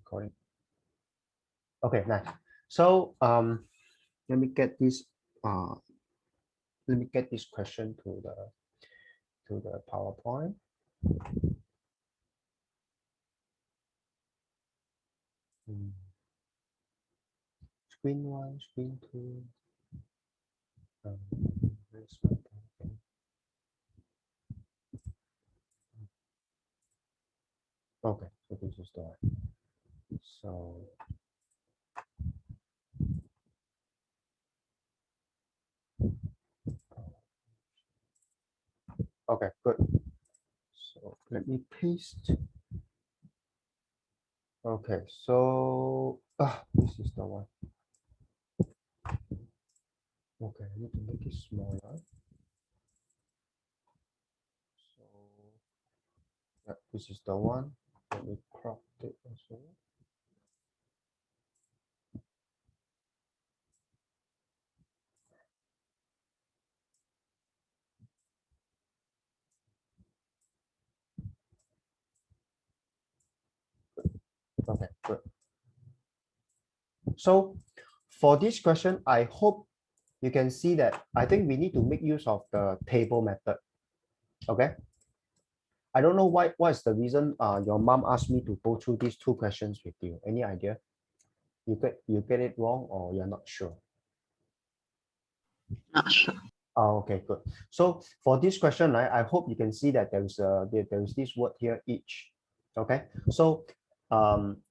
recording. Okay, nice. So let me get this question to the PowerPoint. Screen 1, screen 2. Where's my PowerPoint? Okay, so this is the one. So okay, good. So let me paste. Okay, so this is the one. Okay, I need to make it smaller. So yeah, this is the one. Let me crop it also. Okay, good. So for this question, I hope you can see that I think we need to make use of the table method. Okay. I don't know what is the reason your mom asked me to go through these two questions with you. Any idea? You get it wrong or you're not sure? Not sure. Oh, okay, good. So for this question, I hope you can see that there is this word here, each. Okay. So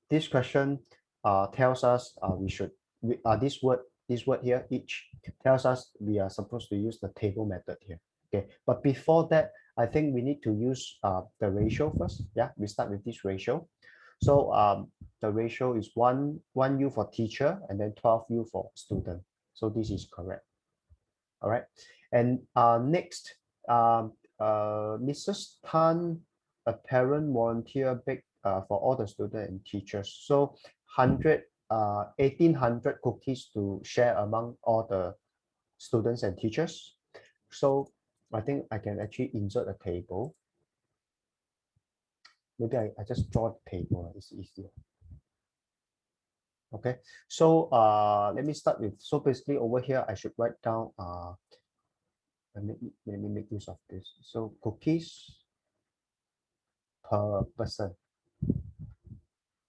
this question tells us this word here, each, tells us we are supposed to use the table method here. Okay. But before that, I think we need to use the ratio first. Yeah, we start with this ratio. So the ratio is 1 U for teacher and then 12 U for student. So this is correct. All right. And next, Mrs. Tan, a parent volunteer bake for all the students and teachers. So 1,800 cookies to share among all the students and teachers. So I think I can actually insert a table. Maybe I just draw the table, it's easier. Okay, so let me start with, so basically over here, I should write down, let me make use of this. So cookies per person.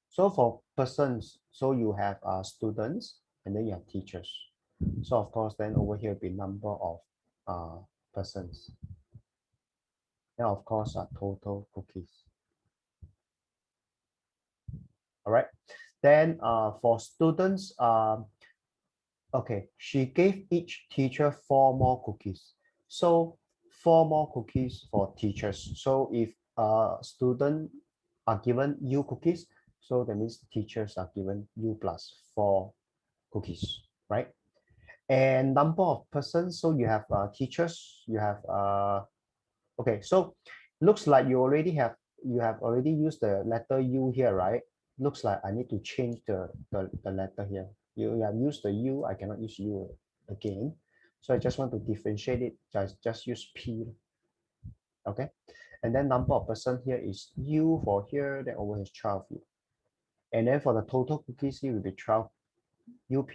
So for persons, so you have students and then you have teachers. So of course, then over here be number of persons. And of course, total cookies. All right. Then for students, okay, she gave each teacher 4 more cookies. So 4 more cookies for teachers. So if student are given U cookies, so that means teachers are given U plus 4 cookies, right? And number of persons, so you have teachers, you have okay, so looks like you have already used the letter U here, right? Looks like I need to change the letter here. You have used the U, I cannot use U again. So I just want to differentiate it, just use P. Okay. And then number of person here is U for here, then over here is 12 U. And then for the total cookies here will be 12 UP.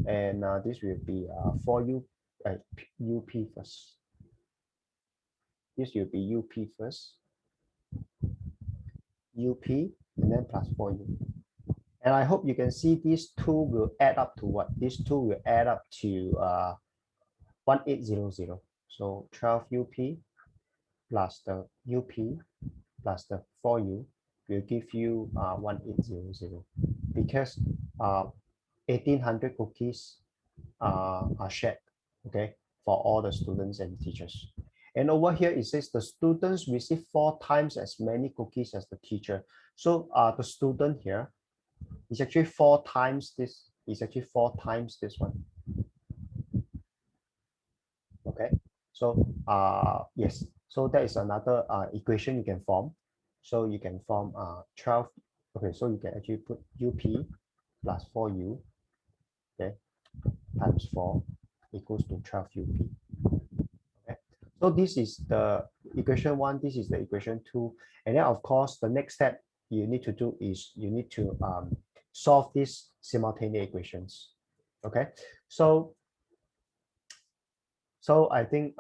And this will be 4 UP first. This will be UP first. UP and then plus 4U. And I hope you can see these two will add up to what? These two will add up to 1800. So 12 UP plus the UP plus the 4U will give you 1800 because 1,800 cookies are shared, okay, for all the students and teachers. And over here, it says the students receive 4 times as many cookies as the teacher. So the student here is actually 4 times this, one. Okay, so yes, so that is another equation you can form. So you can form 12, okay, so you can actually put UP plus 4U, okay, times 4 equals to 12 UP. Okay, so this is the equation 1, this is the equation 2, and then of course the next step you need to do is you need to solve these simultaneous equations. Okay, so I think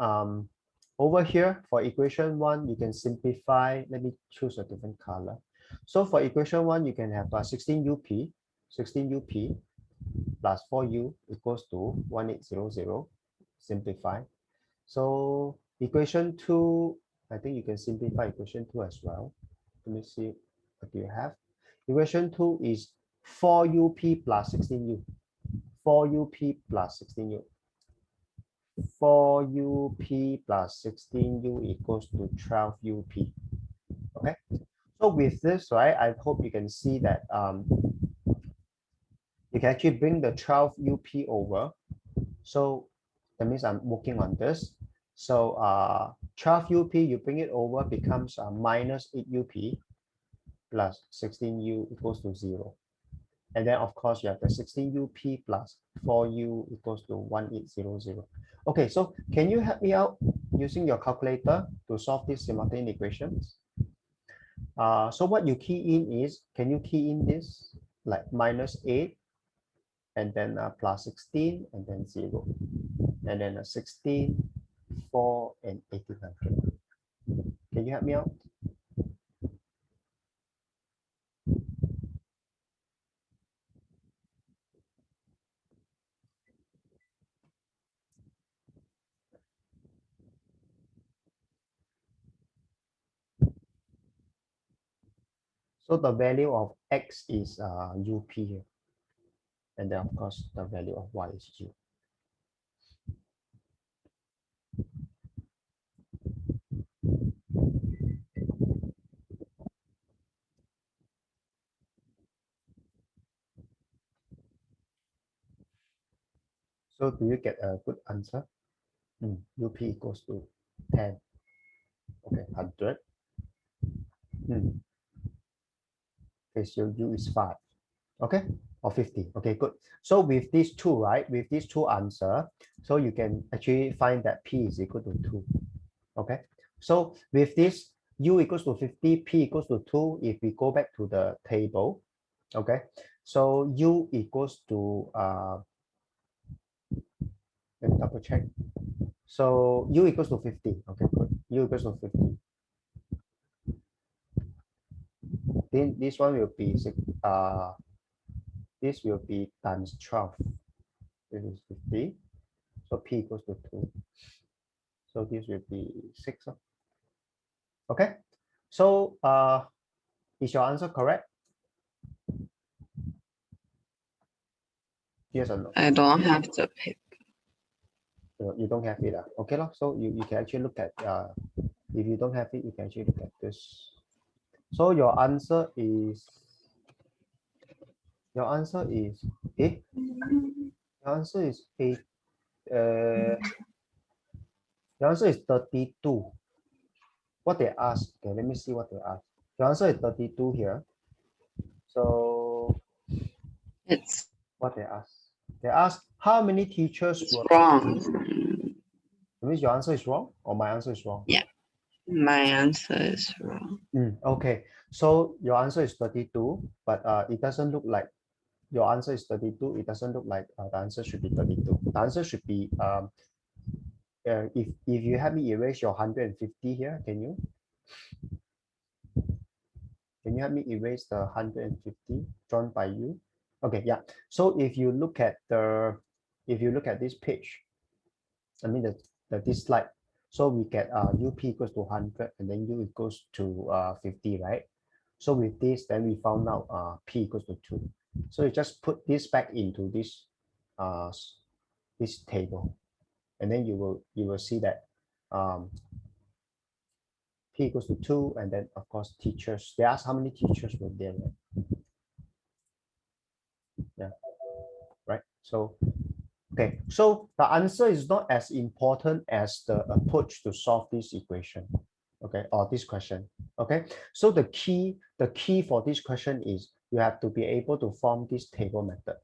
over here for equation 1, you can simplify. Let me choose a different color. So for equation 1, you can have 16 UP plus 4U equals to 1800. Simplify. So equation 2, I think you can simplify equation 2 as well. Let me see what do you have. Equation 2 is 4UP plus 16U. 4UP plus 16U. 4UP plus 16U equals to 12UP. Okay. So with this, right, I hope you can see that you can actually bring the 12UP over. So that means I'm working on this. So 12UP, you bring it over, becomes minus 8UP plus 16U equals to 0. And then, of course, you have the 16UP plus 4U equals to 1800. Okay, so can you help me out using your calculator to solve these simultaneous equations? So what you key in is, can you key in this like minus 8 and then plus 16 and then 0 and then 16, 4 and 1800. Can you help me out? So the value of x is UP here. And then of course the value of y is G. So do you get a good answer? UP equals to 10. Okay, 100. Okay, so U is 5. Okay, or 50. Okay, good. So with these two, right, with these two answer, so you can actually find that P is equal to 2. Okay, so with this U equals to 50, P equals to 2, if we go back to the table, okay, so U equals to, let me double check. So U equals to 50. Okay, good. U equals to 50. Then this one will be this will be times 12. This is 50. So P equals to 2. So this will be 6. Okay. So is your answer correct? Yes or no? I don't have the paper. You don't have it. Okay, so you can actually look at if you don't have it, you can actually look at this. So your answer is eh? Your answer is 8. Your answer is 32. What they asked, okay, let me see what they asked. Your answer is 32 here. So It's what they asked how many teachers were wrong. That means your answer is wrong or my answer is wrong? Yeah, my answer is wrong. Okay, so your answer is 32, but it doesn't look like your answer is 32. It doesn't look like the answer should be 32. The answer should be if you have me erase your 150 here, can you? Can you help me erase the 150 drawn by you? Okay, yeah. So if you look at this page, I mean this slide, so we get UP equals to 100 and then U equals to 50, right? So with this, then we found out P equals to 2. So you just put this back into this this table, and then you will see that P equals to 2, and then of course teachers. They ask how many teachers were there, right? Yeah, right. So okay, so the answer is not as important as the approach to solve this equation, okay, or this question. Okay, so the key for this question is you have to be able to form this table method,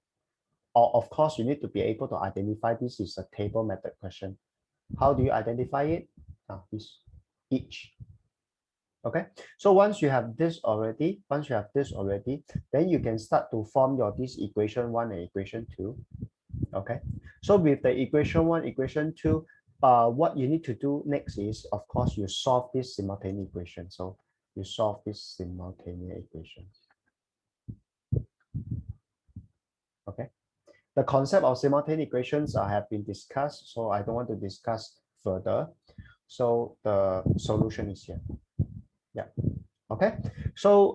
or of course you need to be able to identify this is a table method question. How do you identify it? This each. Okay, so once you have this already, then you can start to form your this equation 1 and equation 2. Okay, so with the equation 1, equation 2, what you need to do next is, of course, you solve this simultaneous equation. So you solve this simultaneous equation. Okay, the concept of simultaneous equations have been discussed, so I don't want to discuss further. So the solution is here. Yeah. Okay. So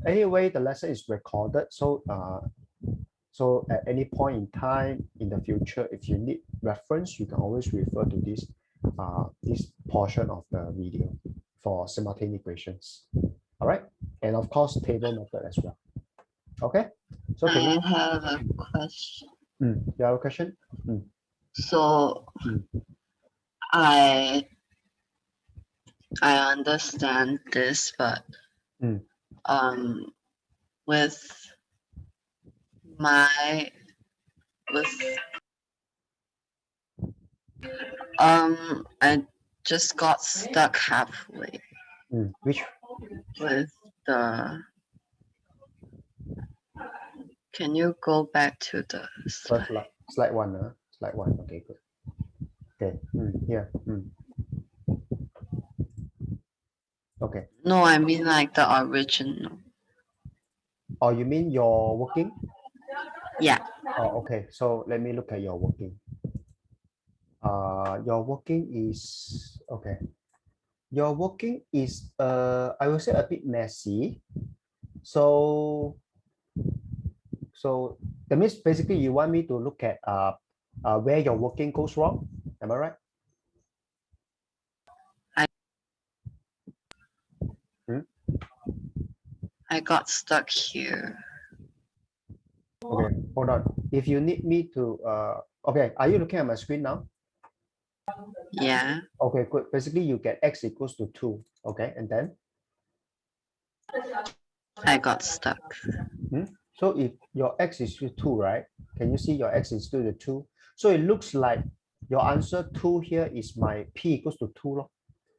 anyway, the lesson is recorded. So so at any point in time in the future, if you need reference, you can always refer to this portion of the video for simultaneous equations. All right, and of course table method as well. Okay. So can I you? have a question. You have a question? So Mm. I understand this, but Mm. with my I just got stuck halfway Which? with the. Can you go back to the First slide? slide one, slide one. Okay, good. Okay. Here. Okay. No, I mean like the original. Oh, you mean your working? Yeah. Oh, okay. So let me look at your working. Your working is okay. Your working is I would say a bit messy. So that means basically you want me to look at where your working goes wrong. Am I right? I got stuck here. Okay, hold on. If you need me to okay, are you looking at my screen now? Yeah. Okay, good. Basically you get x equals to 2. Okay, and then I got stuck. so if your x is still 2, right? Can you see your x is still the 2? So it looks like your answer 2 here is my p equals to 2 lor.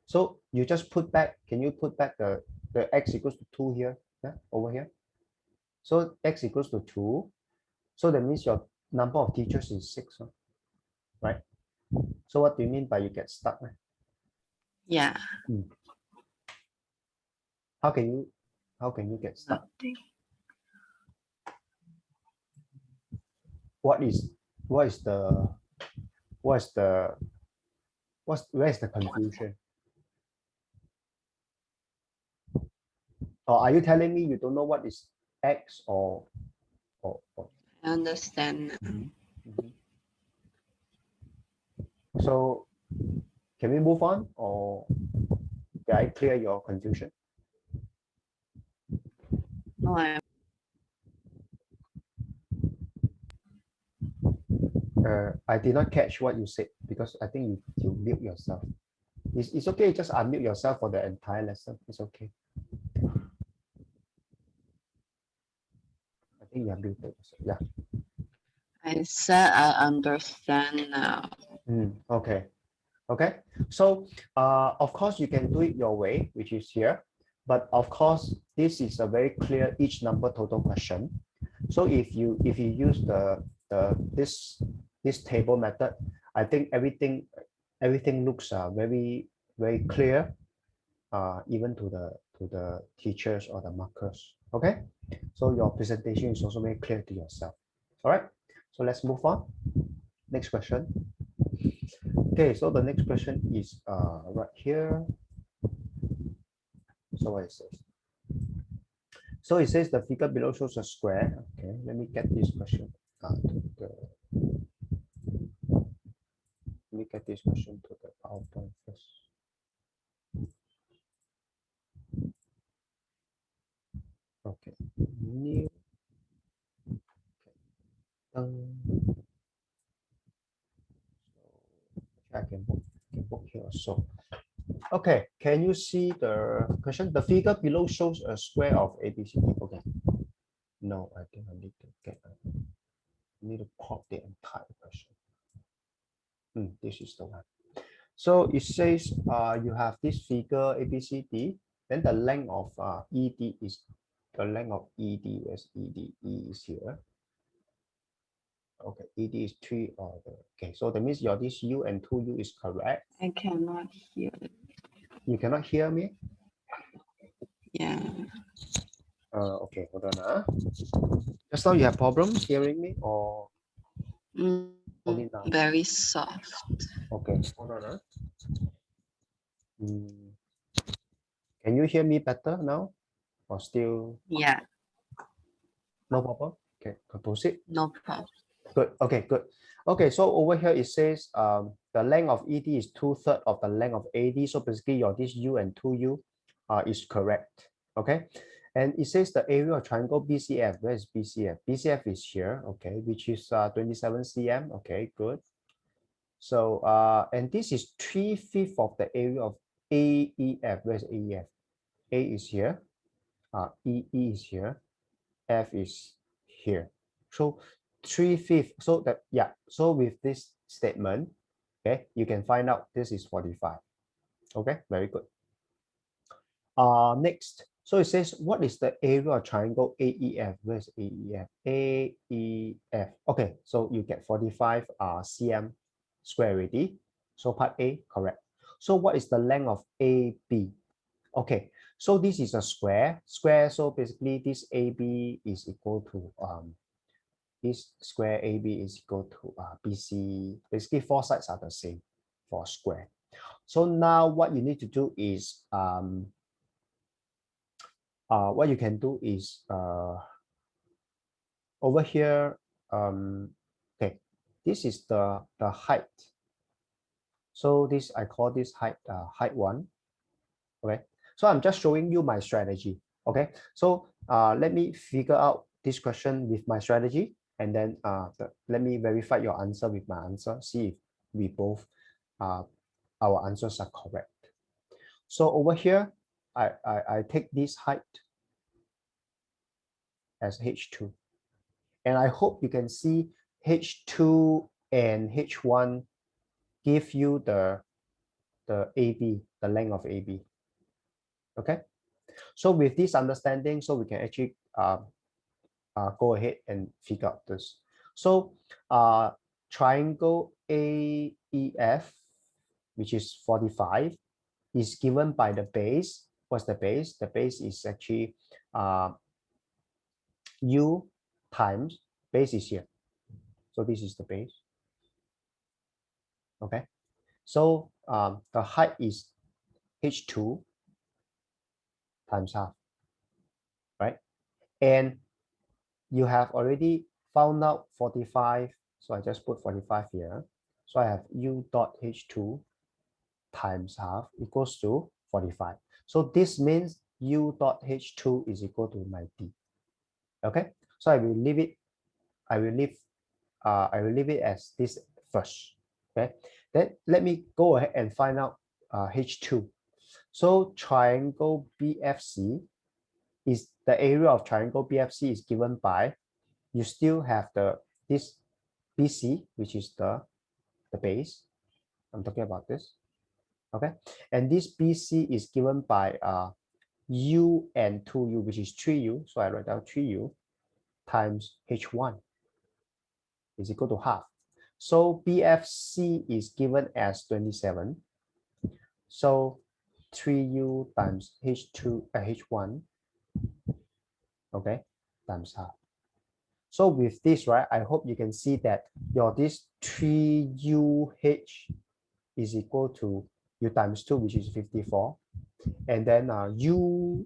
So you just put back, can you put back the x equals to 2 here, over here? So x equals to 2. So that means your number of teachers is 6, right? So what do you mean by you get stuck? Yeah. How can you get stuck? Nothing. Where is the confusion? Or are you telling me you don't know what is x or I understand. So can we move on, or did I clear your confusion? No, I did not catch what you said because I think you mute yourself. It's okay, just unmute yourself for the entire lesson. It's okay. I think you are muted. Yeah. I said I understand now. Okay. Okay. So of course you can do it your way, which is here. But of course, this is a very clear each number total question. So if you use this table method, I think everything looks very clear, even to the teachers or the markers. Okay, so your presentation is also very clear to yourself. All right, so let's move on. Next question. Okay, so the next question is right here. So what it says. So it says the figure below shows a square. Okay, let me get this question. Let me get this question to the PowerPoint first. Okay, new. Okay. I can book here. So, okay, can you see the question? The figure below shows a square of ABCD. Okay. No, I think I need to get. Need to pop the entire question. This is the one. So it says you have this figure ABCD. Then the length of ED is the length of ED. Where's ED? E is here. Okay, ED is 3 order. Okay, so that means your this U and 2U is correct. I cannot hear it. You cannot hear me? Yeah. Okay, hold on. Just now you have problems hearing me or only now? Very soft. Okay, hold on. Can you hear me better now or still Yeah, no problem? Okay, proceed. no problem. Good. Okay, good. Okay, so over here it says the length of ED is 2/3 of the length of AD. So basically your this U and 2U is correct. Okay. And it says the area of triangle BCF. Where is BCF? BCF is here, okay, which is 27 cm. Okay, good. So and this is 3/5 of the area of AEF. Where's AEF? A is here, EE is here, F is here. So 3/5. So that, yeah. So with this statement, okay, you can find out this is 45. Okay, very good. Next. So it says, what is the area of triangle AEF? Where's AEF? AEF. Okay, so you get 45 cm square already. So part A, correct. So what is the length of AB? Okay, so this is a square. So basically this AB is equal to this square AB is equal to BC. Basically, four sides are the same for a square. So now what you need to do is what you can do is over here, okay, this is the height. So this, I call this height height 1. Okay, so I'm just showing you my strategy. Okay, so let me figure out this question with my strategy, and then let me verify your answer with my answer, see if we both our answers are correct. So over here, I take this height as H2. And I hope you can see H2 and H1 give you the AB, the length of AB. Okay. So with this understanding, so we can actually go ahead and figure out this. So triangle AEF, which is 45, is given by the base. What's the base? The base is actually U times base is here. So this is the base. Okay. So the height is H2 times half, right? And you have already found out 45. So I just put 45 here. So I have U dot H2 times half equals to 45. So this means U dot H2 is equal to 90. Okay. So I will leave it. I will leave it as this first. Okay. Then let me go ahead and find out H2. So triangle BFC is the area of triangle BFC is given by, you still have this BC, which is the base. I'm talking about this. Okay. And this BC is given by U and 2U, which is 3U. So I write down 3U times H1 is equal to half. So BFC is given as 27. So 3U times H1, okay, times half. So with this, right, I hope you can see that your this 3UH is equal to U times 2, which is 54. And then U,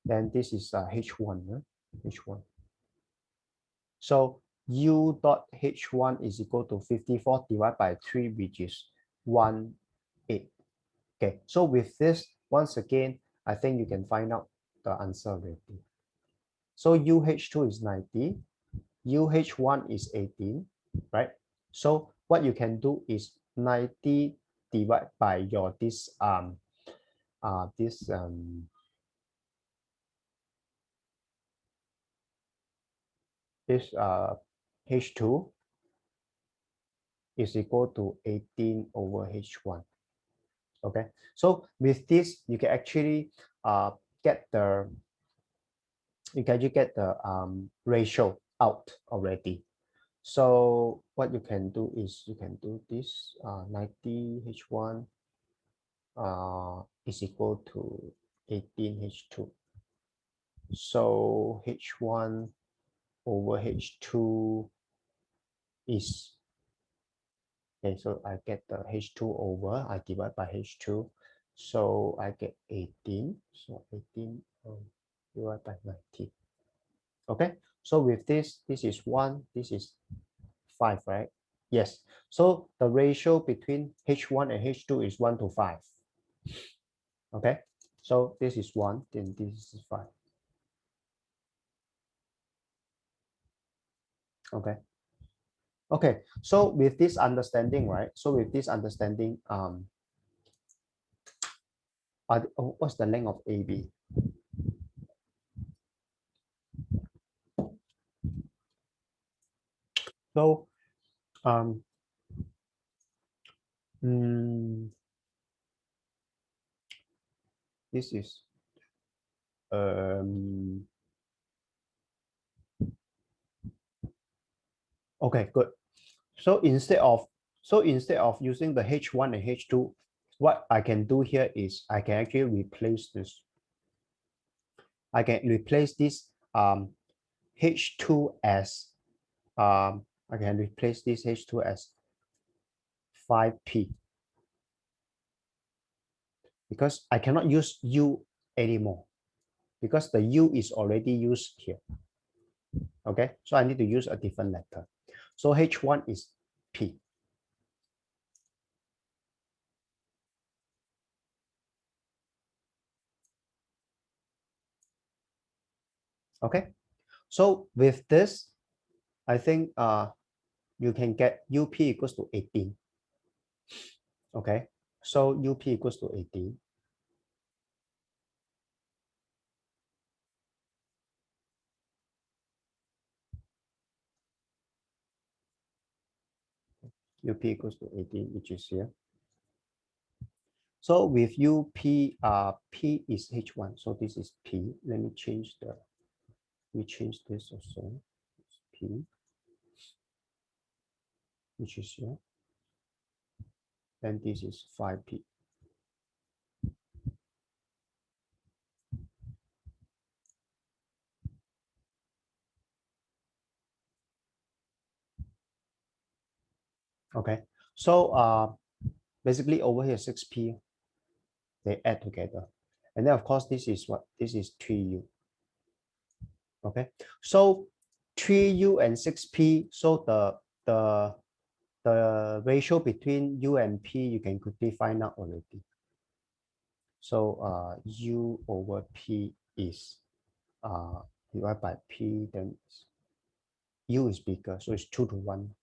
then this is H1, H1. So U dot H1 is equal to 54 divided by 3, which is 1/8. Okay, so with this, once again, I think you can find out the answer already. So UH2 is 90, UH1 is 18, right? So what you can do is 90 divided by your this H2 is equal to 18 over H1. Okay, so with this, you can actually get the ratio out already. So what you can do is you can do this 90 H1 is equal to 18 H2. So H1 over H2 is, okay, so I get the H2 over, I divide by H2. So I get 18. So 18 divided by 90. Okay, so with this is 1, this is 5, right? Yes. So the ratio between H1 and H2 is 1 to 5. Okay, so this is 1, then this is 5. Okay. Okay, so with this understanding, right? So with this understanding, what's the length of AB? So this is okay, good. So instead of using the H1 and H2, what I can do here is I can actually replace this. I can replace this H2 as I can replace this H2 as 5P because I cannot use U anymore because the U is already used here. Okay, so I need to use a different letter. So H1 is P. Okay, so with this, I think you can get UP equals to 18. Okay, so UP equals to 18. UP equals to 18, which is here. So with UP, P is H1. So this is P. Let me change this also. It's P, which is here. And this is 5P. Okay. So basically over here 6P, they add together. And then of course this is what? This is 3U. Okay. So 3U and 6P, so the ratio between U and P you can quickly find out already. So U over P is divided by P, then U is bigger, so it's 2 to 1.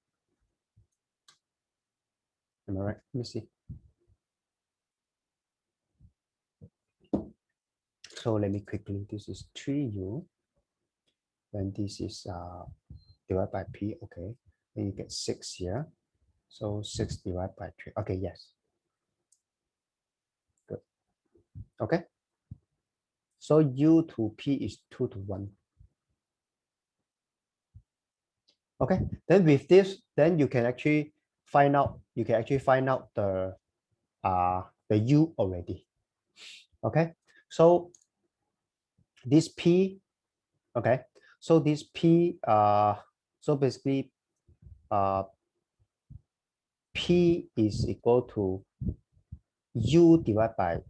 Am I right? Let me see. So let me quickly, this is 3U, then this is divided by P, okay. Then you get 6 here. So 6 divided by 3. Okay, yes. Good. Okay. So U to P is 2 to 1. Okay. Then with this, then you can actually find out the U already. Okay. So this P, okay. So this P, so basically P is equal to U divided by,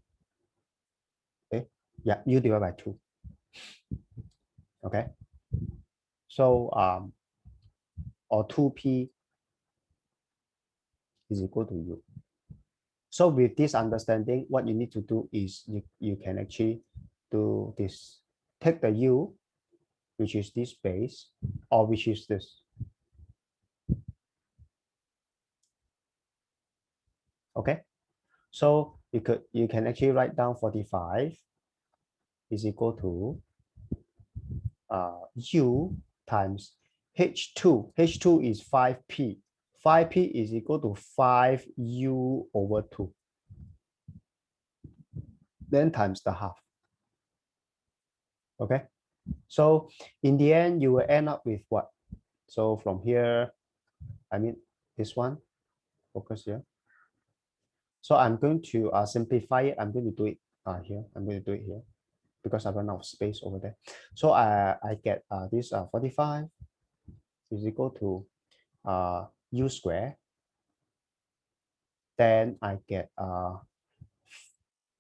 okay, yeah, U divided by 2. Okay. So or 2P is equal to U. So with this understanding, what you need to do is you can actually do this. Take the U, which is this base, or which is this. Okay. So you can actually write down 45 is equal to U times H2. H2 is 5P. 5P is equal to 5U over 2. then times the half. Okay, so in the end, you will end up with what? So from here, I mean, this one, focus here. So I'm going to simplify it. I'm going to do it here. I'm going to do it here because I run out of space over there. So I get this 45 is equal to u square. Then I get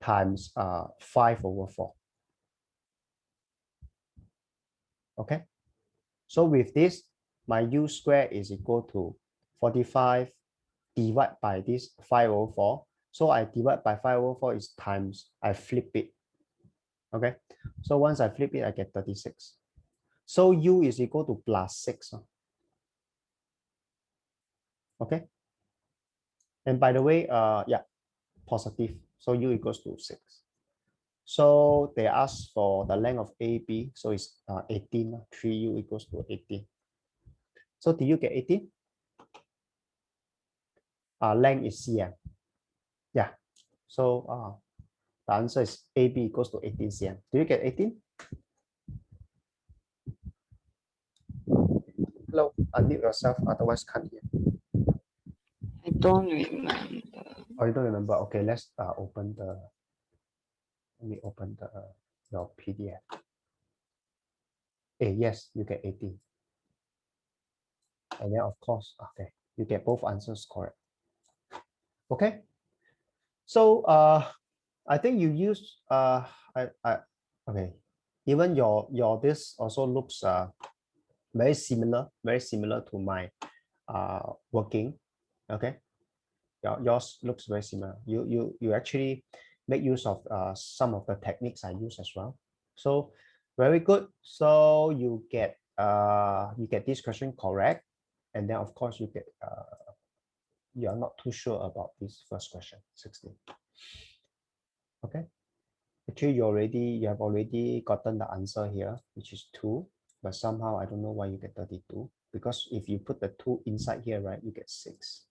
times 5/4. Okay. So with this, my u square is equal to 45 divided by this 5/4. So I divide by 5/4 is times, I flip it. Okay. So once I flip it, I get 36. So u is equal to plus 6. Okay. And by the way, yeah, positive. So u equals to 6. So they ask for the length of AB. So it's 18. 3u equals to 18. So did you get 18? Length is cm. Yeah. So the answer is AB equals to 18 cm. Do you get 18? Hello, unmute yourself, otherwise can't hear. I don't remember. Oh, you don't remember? Okay, let's open the. Let me open the your PDF. Yes, you get 18. And then of course, okay, you get both answers correct. Okay. So I think you use okay. Even your this also looks very similar to my working. Okay. Yours looks very similar. You actually make use of some of the techniques I use as well. So very good. So you get this question correct, and then of course you get you are not too sure about this first question 16. Okay. Actually, you have already gotten the answer here, which is 2, but somehow I don't know why you get 32, because if you put the 2 inside here, right, you get 6.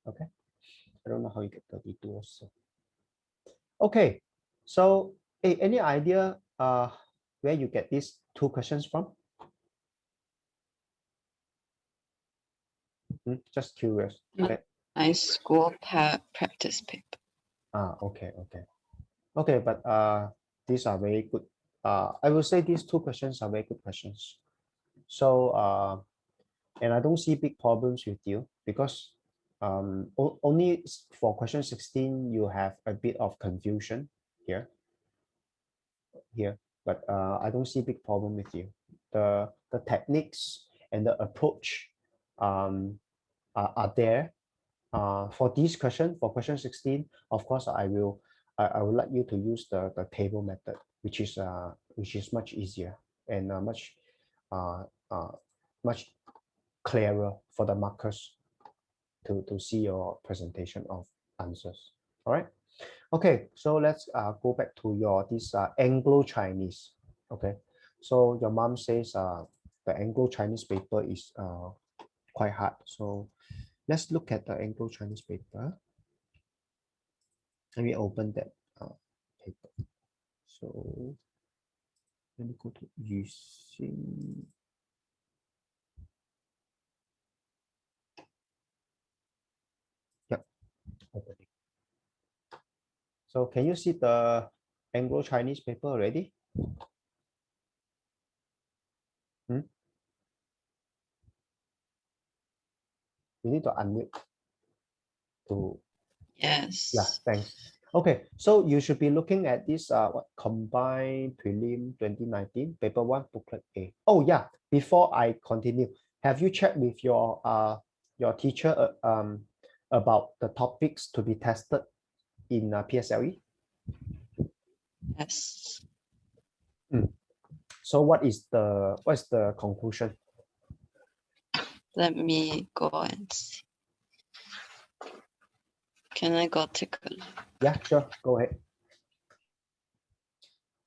Okay. I don't know how you get 32 also. Okay. So any idea where you get these 2 questions from? Just curious. My school practice paper. Okay, but these are very good. I will say these 2 questions are very good questions. So and I don't see big problems with you, because only for question 16 you have a bit of confusion here, but I don't see big problem with you. The techniques and the approach are there. For this question, for question 16, of course, I would like you to use the table method, which is much easier and uh, uh, much clearer for the markers to see your presentation of answers. All right. Okay, so let's go back to your this Anglo Chinese. Okay, so your mom says the Anglo Chinese paper is quite hard. So let's look at the Anglo Chinese paper. Let me open that paper. So let me go to using. Yep, opening. So can you see the Anglo Chinese paper already? You need to unmute to. Yes. Yeah, thanks. Okay, so you should be looking at this what combined prelim 2019 paper 1 booklet A. Oh yeah, before I continue, have you checked with your teacher about the topics to be tested in PSLE? Yes. So what's the conclusion? Let me go and see. Can I go take a look? Yeah, sure, go ahead.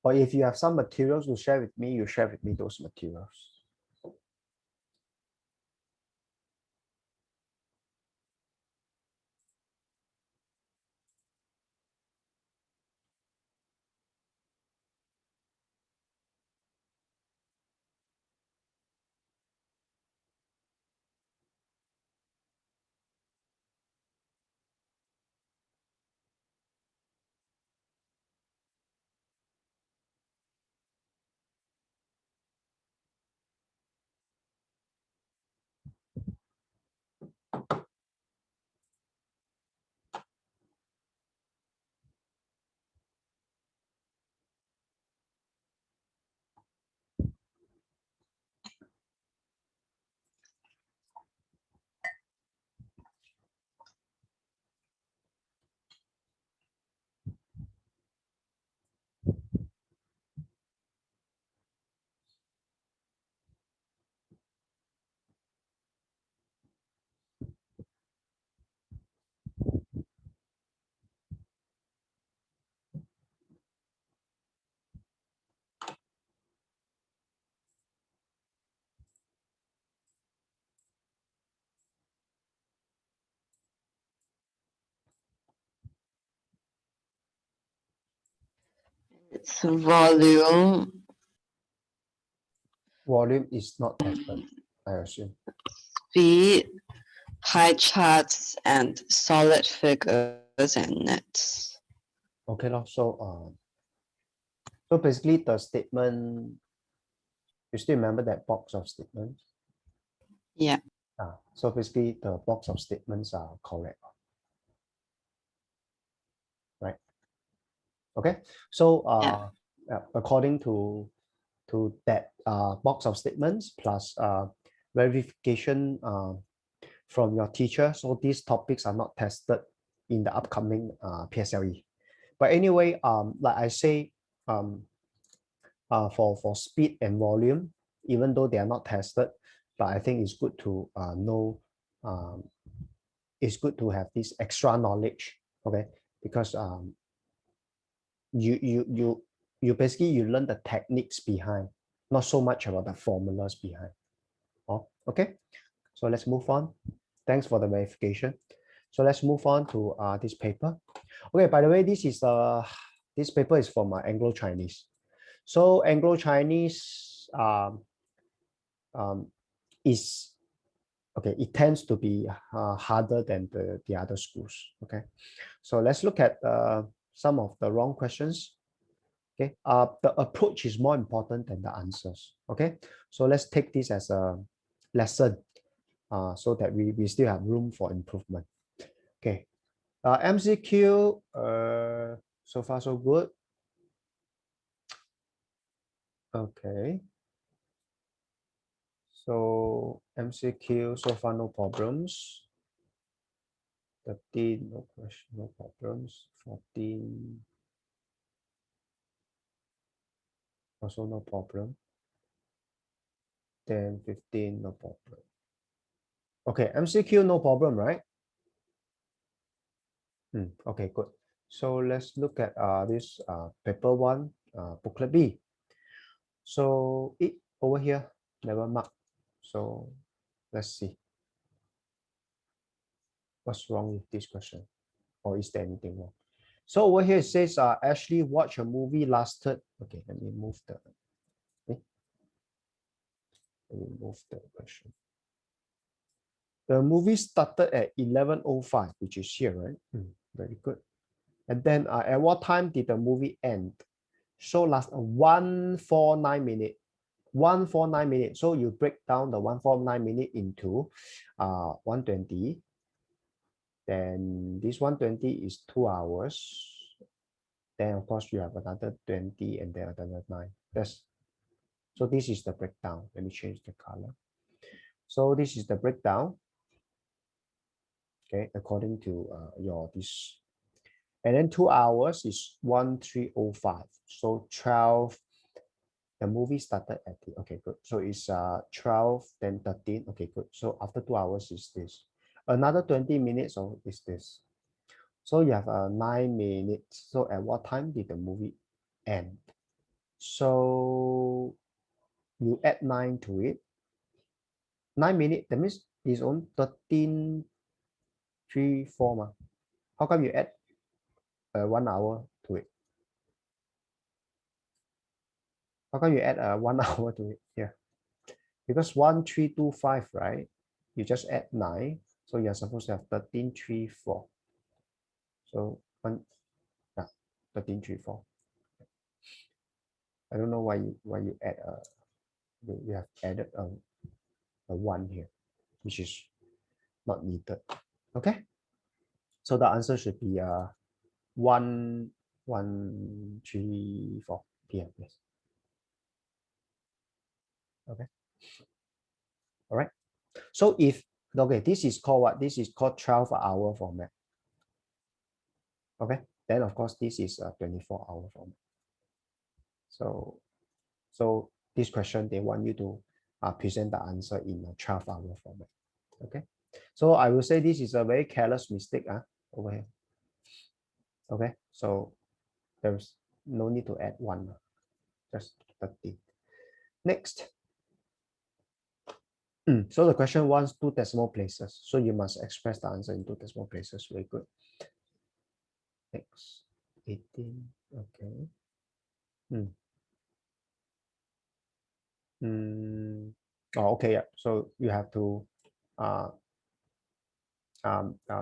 Or if you have some materials to share with me, you share with me those materials. It's volume, Volume is not tested, I assume. speed, pie charts, and solid figures and nets. Okay, so basically the statement, you still remember that box of statements? Yeah. So basically the box of statements are correct, right? Okay, so according to that box of statements plus verification from your teacher, so these topics are not tested in the upcoming PSLE. But anyway, like I say, for speed and volume, even though they are not tested, but I think it's good to know, it's good to have this extra knowledge, okay? Because you basically you learn the techniques behind, not so much about the formulas behind. Oh, okay. So let's move on. Thanks for the verification. So let's move on to this paper. Okay, by the way, this paper is from Anglo Chinese. So Anglo Chinese is okay. It tends to be harder than the other schools. Okay, so let's look at some of the wrong questions. Okay, the approach is more important than the answers. Okay, so let's take this as a lesson so that we still have room for improvement. Okay, MCQ, so far so good. Okay, so MCQ, so far no problems. 13, no question, no problems. 14, also no problem. Then 15, no problem. Okay, MCQ, no problem, right? Okay, good. So let's look at this paper one, booklet B. So it over here, never mark. So let's see what's wrong with this question, or is there anything wrong? So over here it says Ashley watched a movie lasted. Okay, let me move the. Okay, let me move the question. The movie started at 11:05, which is here, right? Very good. And then at what time did the movie end? So last 149 minutes. 149 minutes. So you break down the 149 minute into 120. Then this 120 is 2 hours. Then of course you have another 20 and then another 9. So this is the breakdown. Let me change the color. So this is the breakdown. Okay, according to your this. And then 2 hours is 1305. So 12. The movie started at the, okay, good. So it's 12, then 13. Okay, good. So after 2 hours is this. Another 20 minutes or is this. So you have 9 minutes. So at what time did the movie end? So you add 9 to it. 9 minutes, that means it's on 13, 3, 4. Ma. How come you add 1 hour to it? How come you add 1 hour to it here? Because 1325, right? You just add 9. So you're supposed to have 13, 3, 4. So yeah, 13, 3, 4. I don't know why you add you have added a 1 here, which is not needed. Okay. So the answer should be 1, 1, 3, 4 p.m. Yes. Okay. All right. So if okay, this is called what? This is called 12-hour format. Okay. Then of course this is a 24-hour format. So this question they want you to present the answer in a 12-hour format. Okay. So I will say this is a very careless mistake over here. Okay. So there's no need to add 1. Just 30. Next. So the question wants 2 decimal places. So you must express the answer in 2 decimal places. Very good. Next. 18. Okay. Oh, okay, yeah. So you have to uh,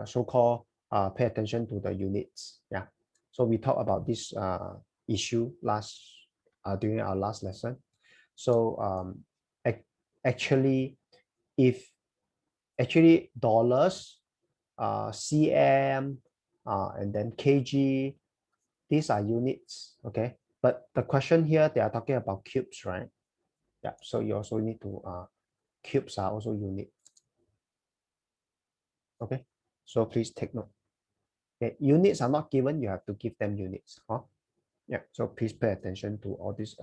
so-called pay attention to the units. Yeah. So we talked about this issue during our last lesson. So actually, if dollars, cm, and then kg, these are units. Okay. But the question here, they are talking about cubes, right? Yeah. So you also need to cubes are also unit. Okay. So please take note. Okay, units are not given, you have to give them units. Huh? Yeah, so please pay attention to all these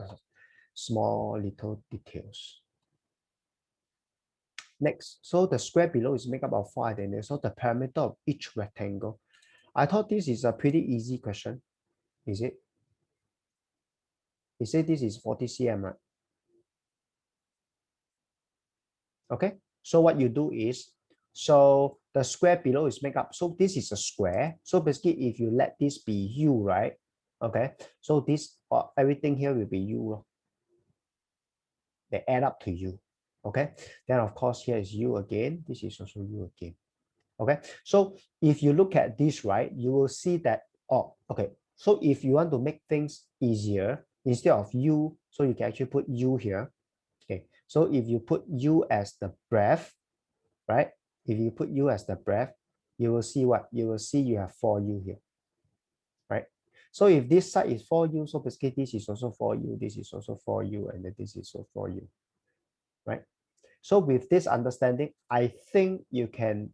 small little details. Next, so the square below is made up of 4 identities. So the perimeter of each rectangle. I thought this is a pretty easy question. Is it? He said this is 40 cm, right? Okay, so what you do is, so the square below is made up. So this is a square. So basically, if you let this be u, right? Okay, so this everything here will be u. They add up to u. Okay, then of course here is u again. This is also u again. Okay, so if you look at this, right, you will see that, oh, okay, so if you want to make things easier, instead of u, so you can actually put u here. Okay, so if you put u as the breadth, right, if you put u as the breadth, you will see what? You will see you have 4u here, right? So if this side is 4u, so basically this is also 4u, this is also 4u, and then this is also 4u, right? So with this understanding, I think you can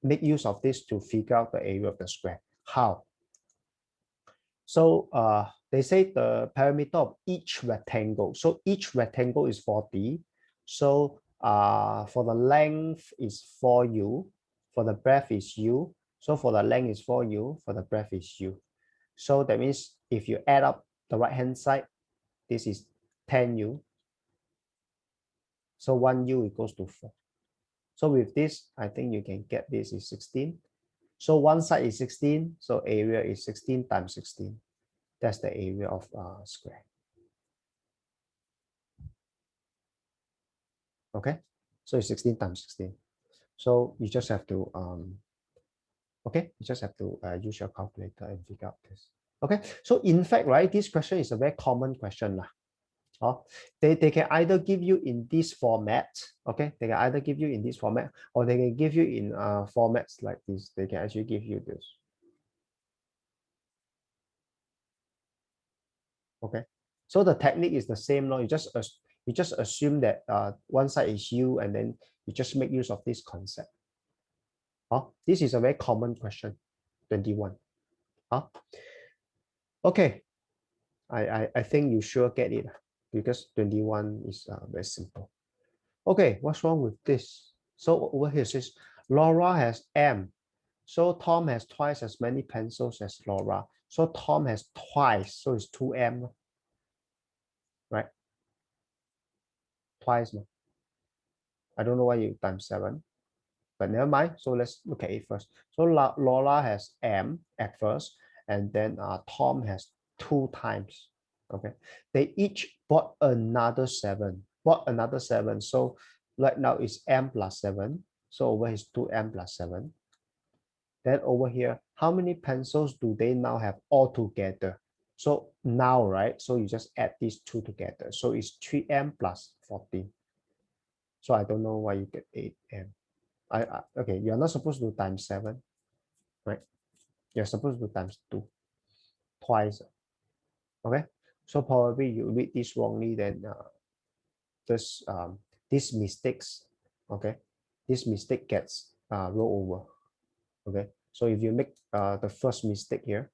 make use of this to figure out the area of the square. How? So they say the perimeter of each rectangle. So each rectangle is 40. So for the length is 4u, for the breadth is u. So for the length is 4u, for the breadth is u. So that means if you add up the right hand side, this is 10u. So 1u equals to 4. So with this, I think you can get this is 16. So one side is 16, so area is 16 times 16. That's the area of square. Okay, so it's 16 times 16. So you just have to, okay, you just have to use your calculator and figure out this. Okay, so in fact, right, this question is a very common question. They can either give you in this format, okay, they can either give you in this format, or they can give you in formats like this. They can actually give you this. Okay, so the technique is the same. No, you just assume that one side is u, and then you just make use of this concept. This is a very common question. 21. Okay, I think you sure get it, because 21 is very simple. Okay, what's wrong with this? So over here it says Laura has M. So Tom has twice as many pencils as Laura. So Tom has twice, so it's 2M, right? Twice. No? I don't know why you times 7, but never mind. So let's look at it first. So Laura has M at first, and then Tom has 2 times. Okay, they each bought another 7. So right now it's M plus 7. So over here is 2M plus 7. Then over here, how many pencils do they now have all together? So now, right? So you just add these 2 together. So it's 3M plus 14. So I don't know why you get 8M. Okay, you're not supposed to do times 7, right? You're supposed to do times 2, twice. Okay, so probably you read this wrongly, then these mistakes, okay, this mistake gets roll over. Okay, so if you make the first mistake here,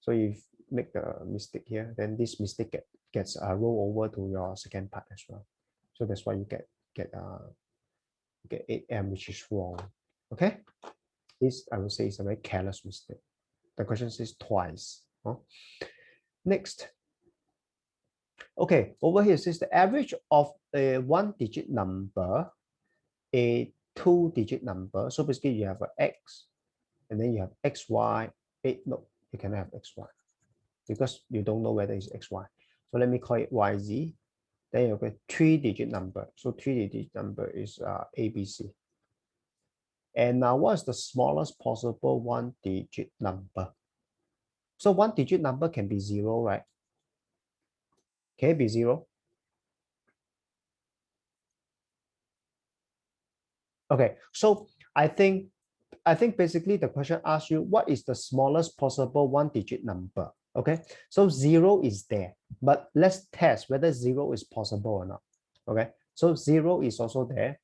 so if make the mistake here, then this mistake gets roll over to your second part as well. So that's why you get 8M, which is wrong. Okay, this I would say is a very careless mistake. The question says twice. Next. Okay, over here it says the average of a 1-digit number, a 2-digit number. So basically you have an X, and then you have XY. No, you cannot have XY. because you don't know whether it's XY. So let me call it YZ. Then you get 3-digit number. So 3-digit number is ABC. And now what's the smallest possible 1-digit number? So 1-digit number can be 0, right? Can it be 0? Okay, so I think basically the question asks you what is the smallest possible 1-digit number. Okay, so 0 is there, but let's test whether 0 is possible or not. Okay, so 0 is also there.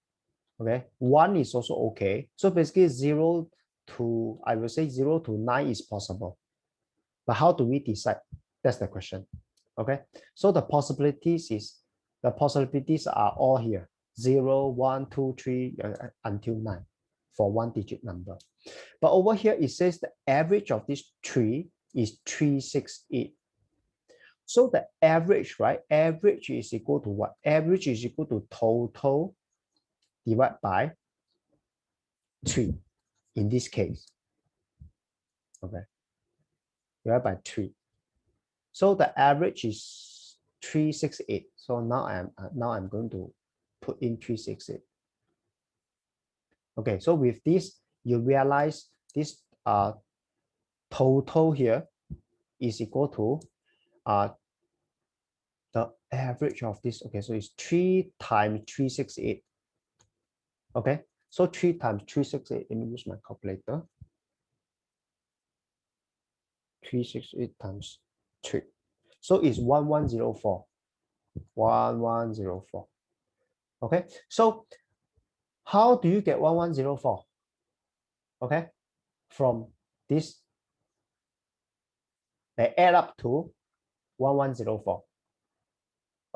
Okay, 1 is also okay. So basically 0 to, I will say 0 to 9 is possible. But how do we decide? That's the question. Okay, so the possibilities are all here. 0, 1, 2, 3 until 9 for 1-digit number. But over here, it says the average of these 3 is 368. So the average, right? Average is equal to what? Average is equal to total divided by 3 in this case. Okay, divided by 3. So the average is 368. So now I'm going to put in 368. Okay, so with this, you realize this total here is equal to the average of this. Okay, so it's 3 times 368. Okay, so 3 times 368. Let me use my calculator. 368 times 3. So it's 1104. 1104. Okay, so how do you get 1104? Okay, from this, they add up to 1104.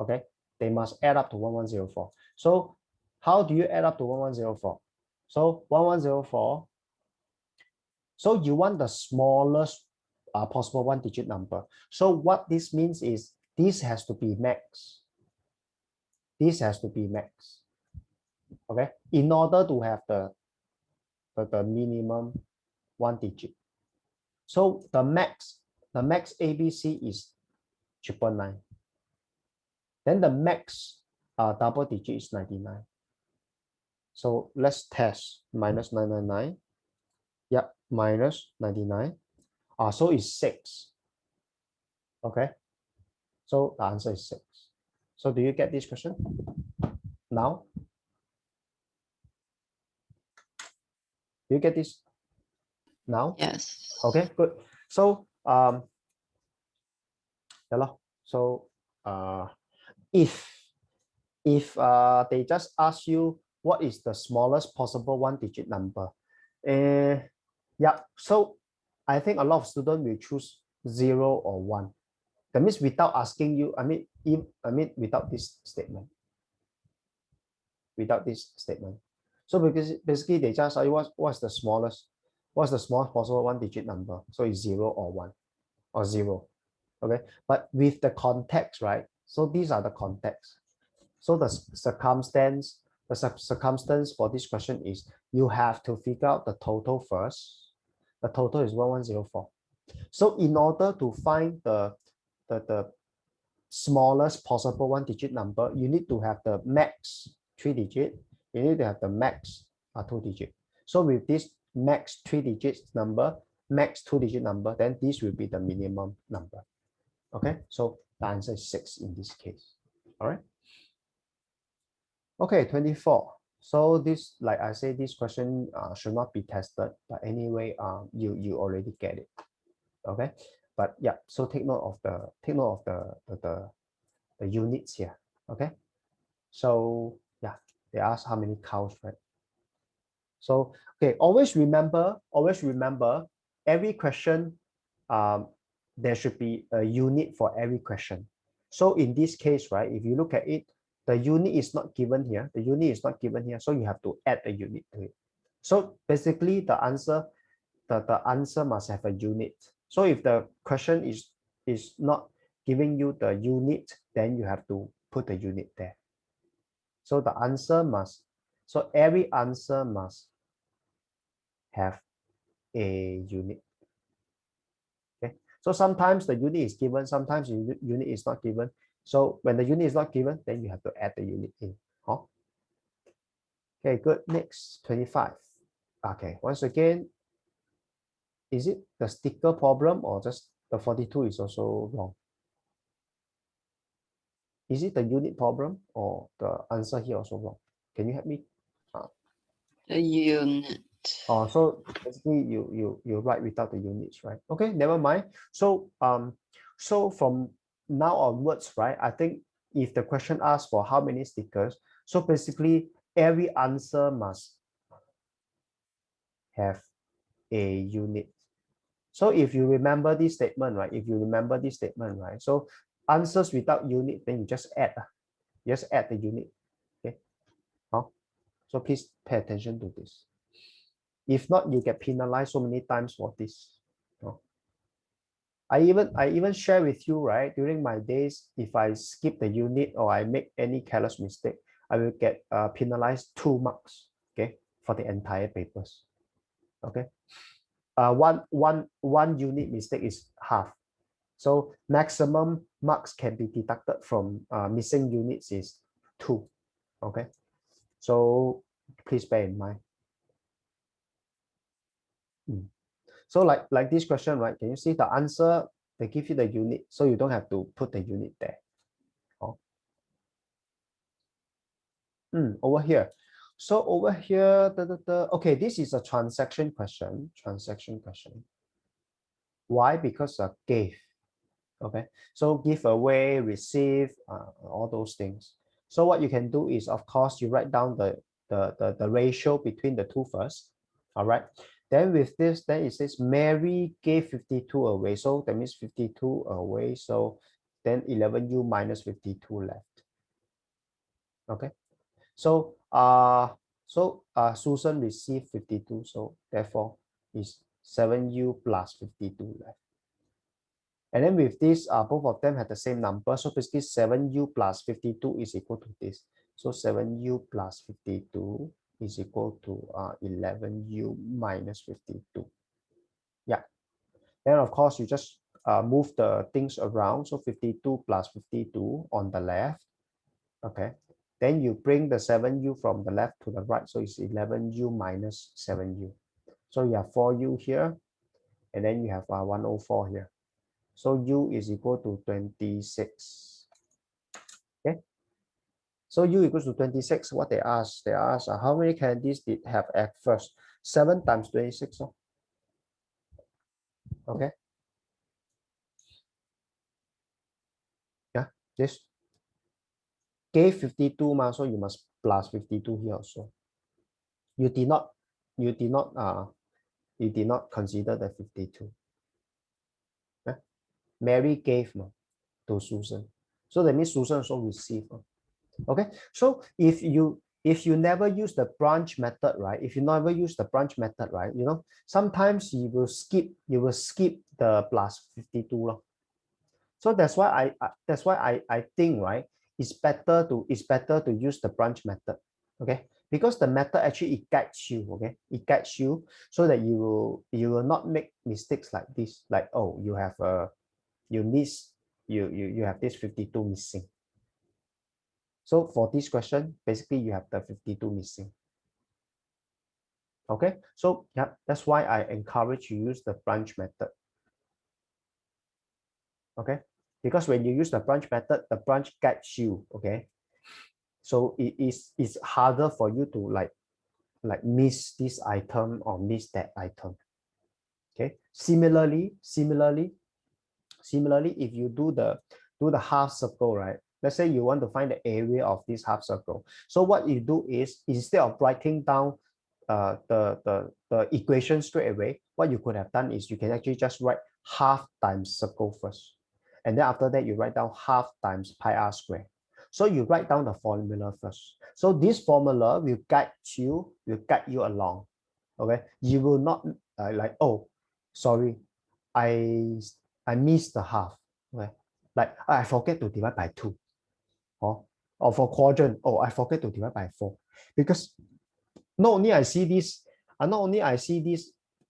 Okay, they must add up to 1104. So how do you add up to 1104? So 1104. So you want the smallest possible 1-digit number. So what this means is this has to be max. This has to be max. Okay, in order to have the minimum 1-digit. So the max ABC is 999. Then the max double digit is 99. So let's test minus 999. Yep, minus 99. So it's 6. Okay. So the answer is 6. So do you get this question? Now? Do you get this now? Yes. Okay, good. So so if they just ask you what is the smallest possible 1-digit number, yeah, so I think a lot of students will choose 0 or 1. That means without asking you, I mean without this statement. So because basically they just ask you what's the smallest possible 1-digit number. So it's 0 or 1 or 0. Okay, but with the context, right? So these are the context. So the circumstance for this question is you have to figure out the total first. The total is 1104. So in order to find the smallest possible 1-digit number, you need to have the max 3-digit. You need to have the max 2-digit. So with this max 3-digit number, max 2-digit number, then this will be the minimum number. Okay, so the answer is 6 in this case. All right. Okay, 24. So this, like I say, this question should not be tested, but anyway, you already get it. Okay, but yeah, so take note of the units here. Okay, so yeah, they ask how many cows, right? So okay, always remember every question, there should be a unit for every question. So in this case, right, if you look at it, the unit is not given here. The unit is not given here, so you have to add a unit to it. So basically, the answer must have a unit. So if the question is not giving you the unit, then you have to put the unit there. So the answer must, so every answer must have a unit. Okay, So sometimes the unit is given, sometimes the unit is not given. So when the unit is not given, then you have to add the unit in. Huh? Okay, good. Next, 25. Okay, once again, is it the sticker problem or just the 42 is also wrong? Is it the unit problem or the answer here also wrong? Can you help me? The unit. Oh, so basically you write without the units, right? Okay, never mind. So so from now onwards, right? I think if the question asks for how many stickers, so basically every answer must have a unit. So if you remember this statement, right? If you remember this statement, right? So answers without unit, then you just add the unit. Okay. So please pay attention to this. If not, you get penalized so many times for this. I even share with you, right? During my days, if I skip the unit or I make any careless mistake, I will get penalized 2 marks, okay, for the entire papers. Okay. One unit mistake is half. So maximum marks can be deducted from missing units is 2. Okay. So please bear in mind. So like this question, right? Can you see the answer? They give you the unit, so you don't have to put the unit there. Oh. Over here. So over here, okay, this is a transaction question. Transaction question. Why? Because gave. Okay, so give away, receive, all those things. So what you can do is, of course, you write down the ratio between the two first. All right. Then with this, then it says Mary gave 52 away. So that means 52 away. So then 11U minus 52 left. Okay. So Susan received 52. So therefore is 7U plus 52 left. And then with this, both of them have the same number. So basically 7U plus 52 is equal to this. So 7U plus 52 is equal to 11U minus 52. Yeah. Then of course you just move the things around. So 52 plus 52 on the left. Okay. Then you bring the 7U from the left to the right. So it's 11U minus 7U. So you have 4U here. And then you have 104 here. So U is equal to 26. Okay. So U equals to 26. What they ask how many candies did have at first? 7 times 26. Okay. Yeah. This gave 52, so you must plus 52 here also. You did not consider the 52. Yeah? Mary gave to Susan. So that means Susan also received. Okay, so if you never use the branch method, right? If you never use the branch method, right? Sometimes you will skip the plus 52. So that's why I think, right, it's better to use the branch method. Okay, because the method actually it guides you. Okay, it guides you so that you will not make mistakes like this. Like, oh, you have you have this 52 missing. So for this question, basically you have the 52 missing. Okay, so yeah, that's why I encourage you use the branch method. Okay, because when you use the branch method, the branch guides you. Okay, so it's harder for you to like miss this item or miss that item. Okay, similarly, if you do the half circle, right? Let's say you want to find the area of this half circle. So what you do is, instead of writing down the equation straight away, what you could have done is you can actually just write half times circle first. And then after that, you write down half times pi r squared. So you write down the formula first. So this formula will guide you along. Okay, you will not like, oh, sorry, I missed the half. Okay, like I forget to divide by 2. Or for quadrant, oh, I forget to divide by 4. Because not only I see this,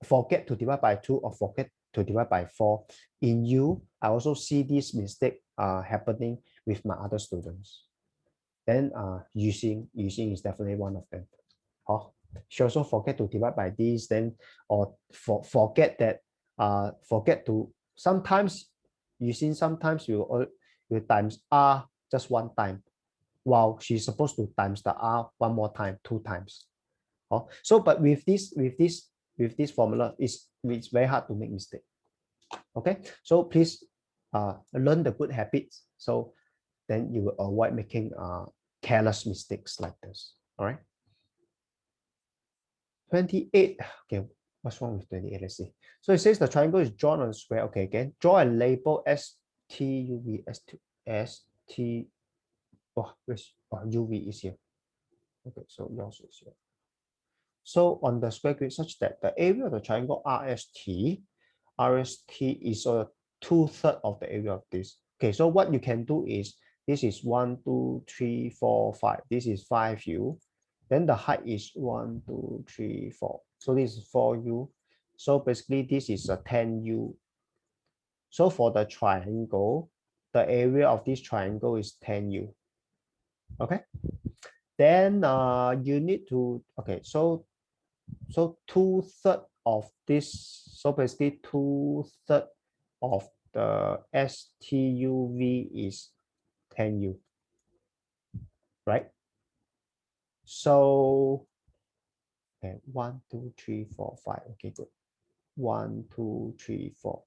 forget to divide by 2 or forget to divide by 4. In you, I also see this mistake happening with my other students. Then using is definitely one of them. She also forget to divide by this, then or forget that forget to sometimes sometimes you times r just one time, while she's supposed to times the r one more time, 2 times. So but with this formula, it's very hard to make mistake. Okay, so please learn the good habits, so then you will avoid making careless mistakes like this. All right. 28. Okay, what's wrong with 28? Let's see. So it says the triangle is drawn on a square. Okay, again, draw a label STUV, ST. Oh, UV is here. Okay, so yours is here. So on the square grid, such that the area of the triangle RST is 2/3 of the area of this. Okay, so what you can do is, this is 1, 2, 3, 4, 5. This is 5U. Then the height is 1, 2, 3, 4. So this is 4U. So basically this is a 10U. So for the triangle, the area of this triangle is 10U. Okay. Then you need to, okay, so 2/3 of this, so basically 2/3 of the STUV is 10U, right? So okay, 1, 2, 3, 4, 5. Okay, good. 1, 2, 3, 4.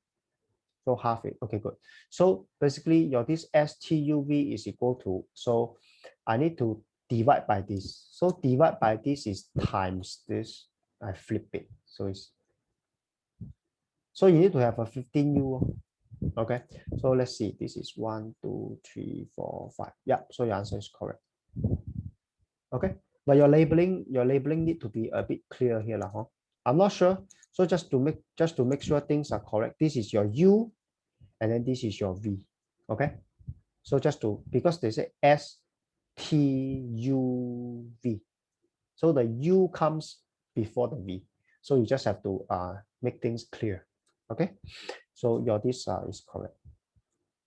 So half it. Okay, good. So basically your this STUV is equal to, so I need to divide by this. So divide by this is times this. I flip it. So you need to have a 15U. Okay, so let's see. This is 1, 2, 3, 4, 5. Yeah, so your answer is correct. Okay, but your labeling need to be a bit clear here, huh? I'm not sure. So just to make sure things are correct, this is your U, and then this is your V. Okay, so just to, because they say STUV, so the U comes before the V. So you just have to make things clear. Okay, so your this is correct.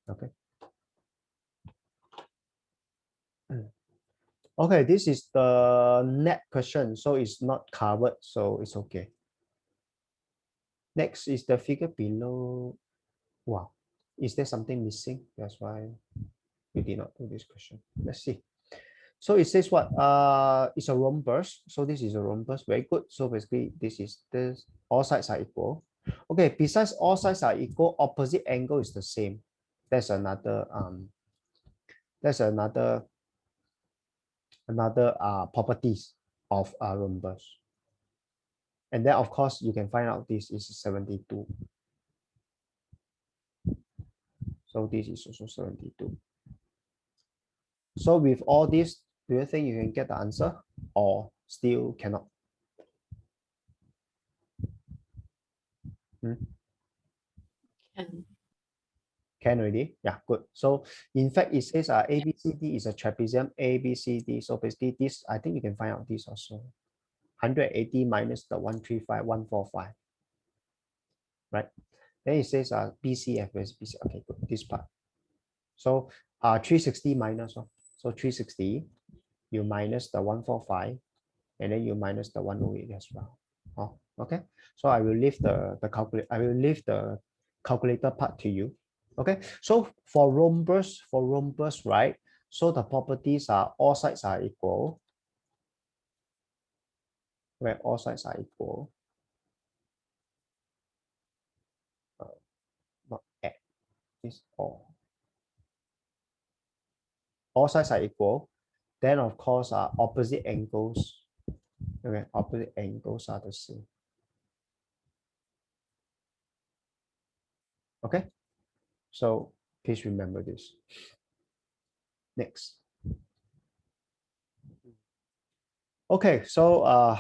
Okay. Okay, this is the net question, so it's not covered, so it's okay. Next is the figure below. Wow, is there something missing? That's why we did not do this question. Let's see. So it says what? It's a rhombus. So this is a rhombus. Very good. So basically, this is this. All sides are equal. Okay. Besides all sides are equal, opposite angle is the same. That's another properties of a rhombus. And then of course you can find out this is 72. So this is also 72. So with all this, do you think you can get the answer or still cannot? Can already? Yeah, good. So in fact, it says ABCD is a trapezium ABCD. So basically this, I think you can find out this also. 180 minus the 135, 145. Right? Then it says BCF is BC. Okay, good. This part. So 360 minus. So 360, you minus the 145, and then you minus the 108 as well. Okay. So I will leave the calculator part to you. Okay. So for rhombus, right? So the properties are all sides are equal. Where all sides are equal. Not at this all. All sides are equal. Then of course opposite angles. Okay, opposite angles are the same. Okay. So please remember this. Next. Okay, so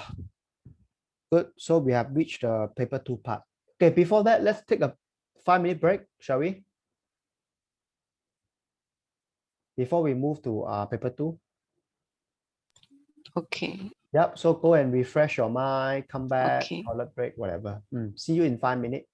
good. So we have reached the paper 2 part. Okay, before that, let's take a 5-minute break, shall we? Before we move to paper 2. Okay. Yep. So go and refresh your mind, come back, Okay. toilet break, whatever. See you in 5 minutes.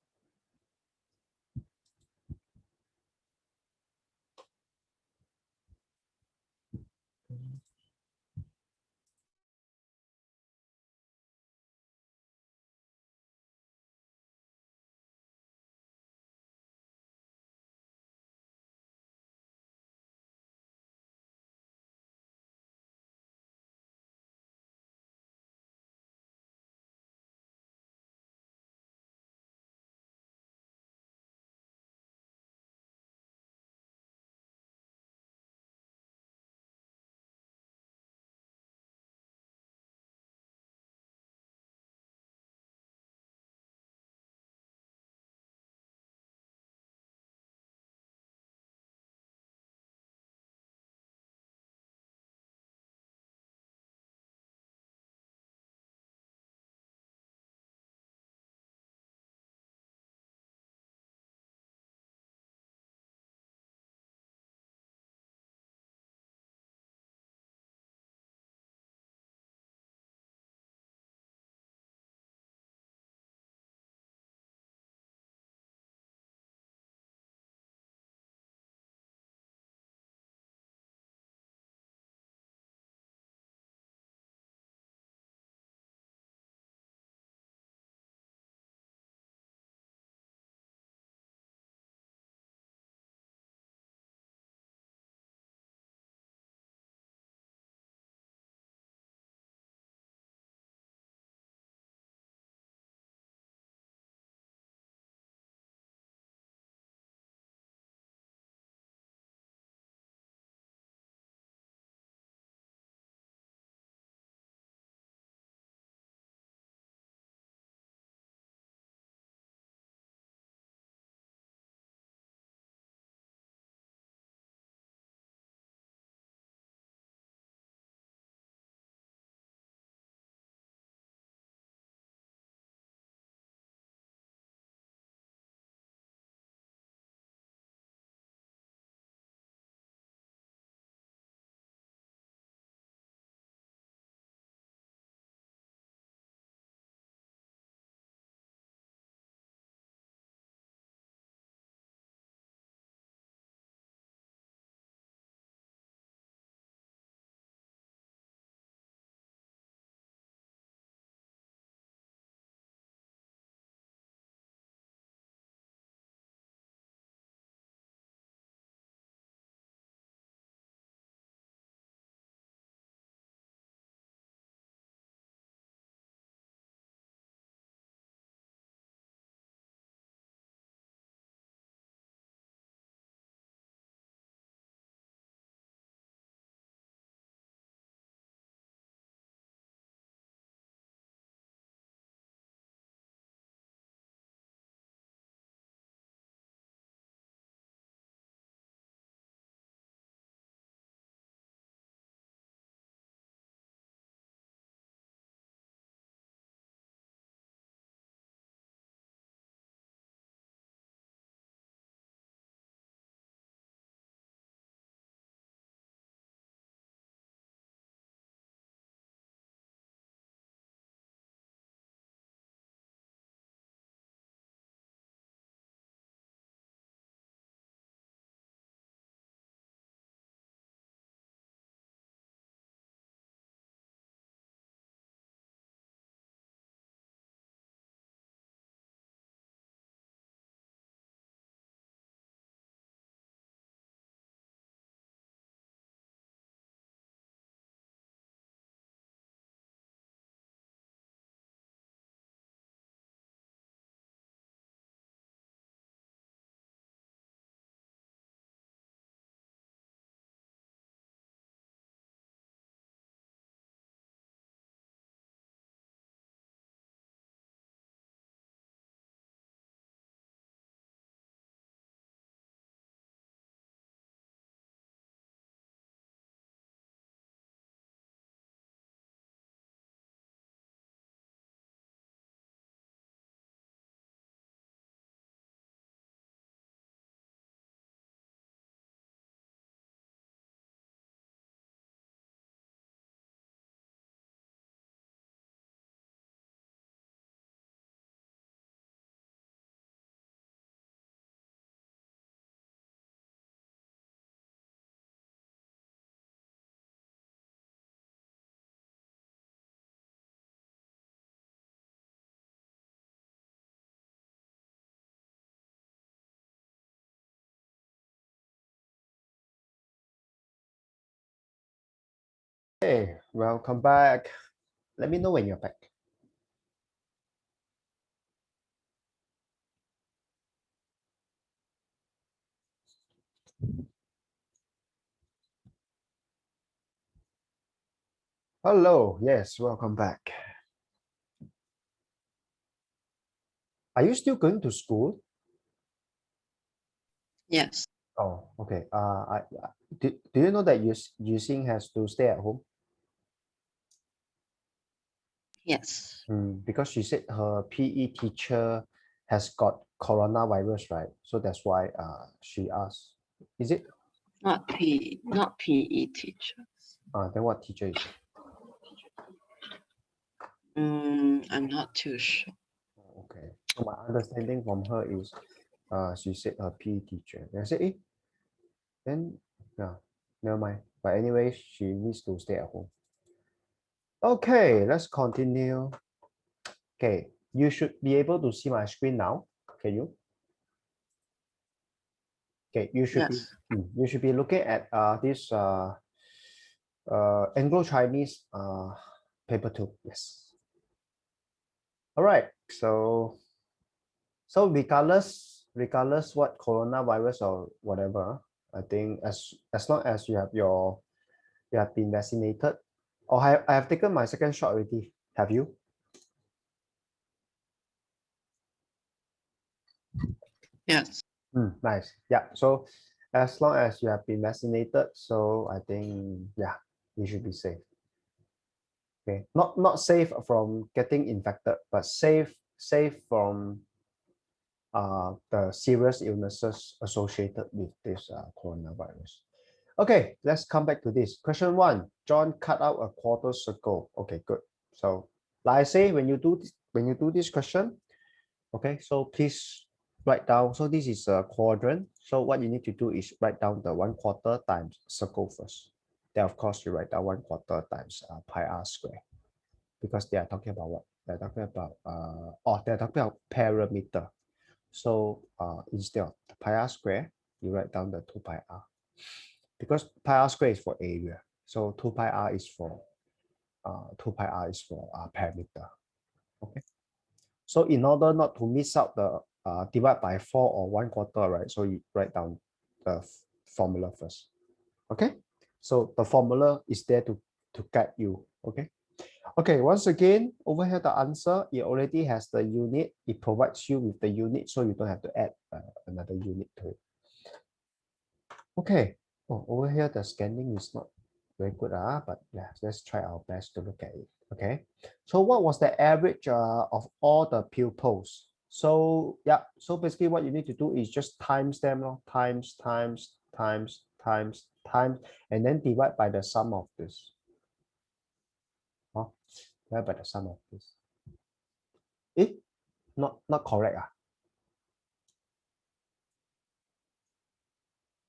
Hey, welcome back. Let me know when you're back. Hello, yes, welcome back. Are you still going to school? Yes. Oh, okay. Do you know that Yusing has to stay at home? Yes. Because she said her PE teacher has got coronavirus, right? So that's why she asked. Is it? Not PE teacher. Then what teacher is it? I'm not too sure. Okay. So my understanding from her is she said her PE teacher. Then I said, then yeah, never mind. But anyway, she needs to stay at home. Okay, let's continue. Okay, you should be able to see my screen now. Can you? Okay, Yes. you should be looking at this Anglo Chinese paper two. Yes. All right. So regardless what coronavirus or whatever, I think as long as you have been vaccinated, or I have taken my second shot already. Have you? Yes. Nice. Yeah. So as long as you have been vaccinated, so I think yeah, you should be safe. Okay. Not safe from getting infected, but safe from the serious illnesses associated with this coronavirus. Okay, let's come back to this. Question one, John cut out a quarter circle. Okay, good. So like I say, when you do this question, okay, so please write down. So this is a quadrant. So what you need to do is write down the 1/4 times circle first. Then of course you write down 1/4 times pi r square, because they are talking about what? They're talking about they're talking about parameter. So instead of the pi r square, you write down the 2 pi r, because pi r square is for area. So 2 pi r is for parameter. Okay. So in order not to miss out the divide by 4 or 1/4, right? So you write down the formula first. Okay. So the formula is there to guide you. Okay. Okay, once again, over here, the answer, it already has the unit. It provides you with the unit, so you don't have to add another unit to it. Okay. Oh, over here, the scanning is not very good, but yeah, let's try our best to look at it. Okay. So what was the average of all the pupils? So yeah, so basically what you need to do is just times them, times, and then divide by the sum of this. Divide by the sum of this. Not correct.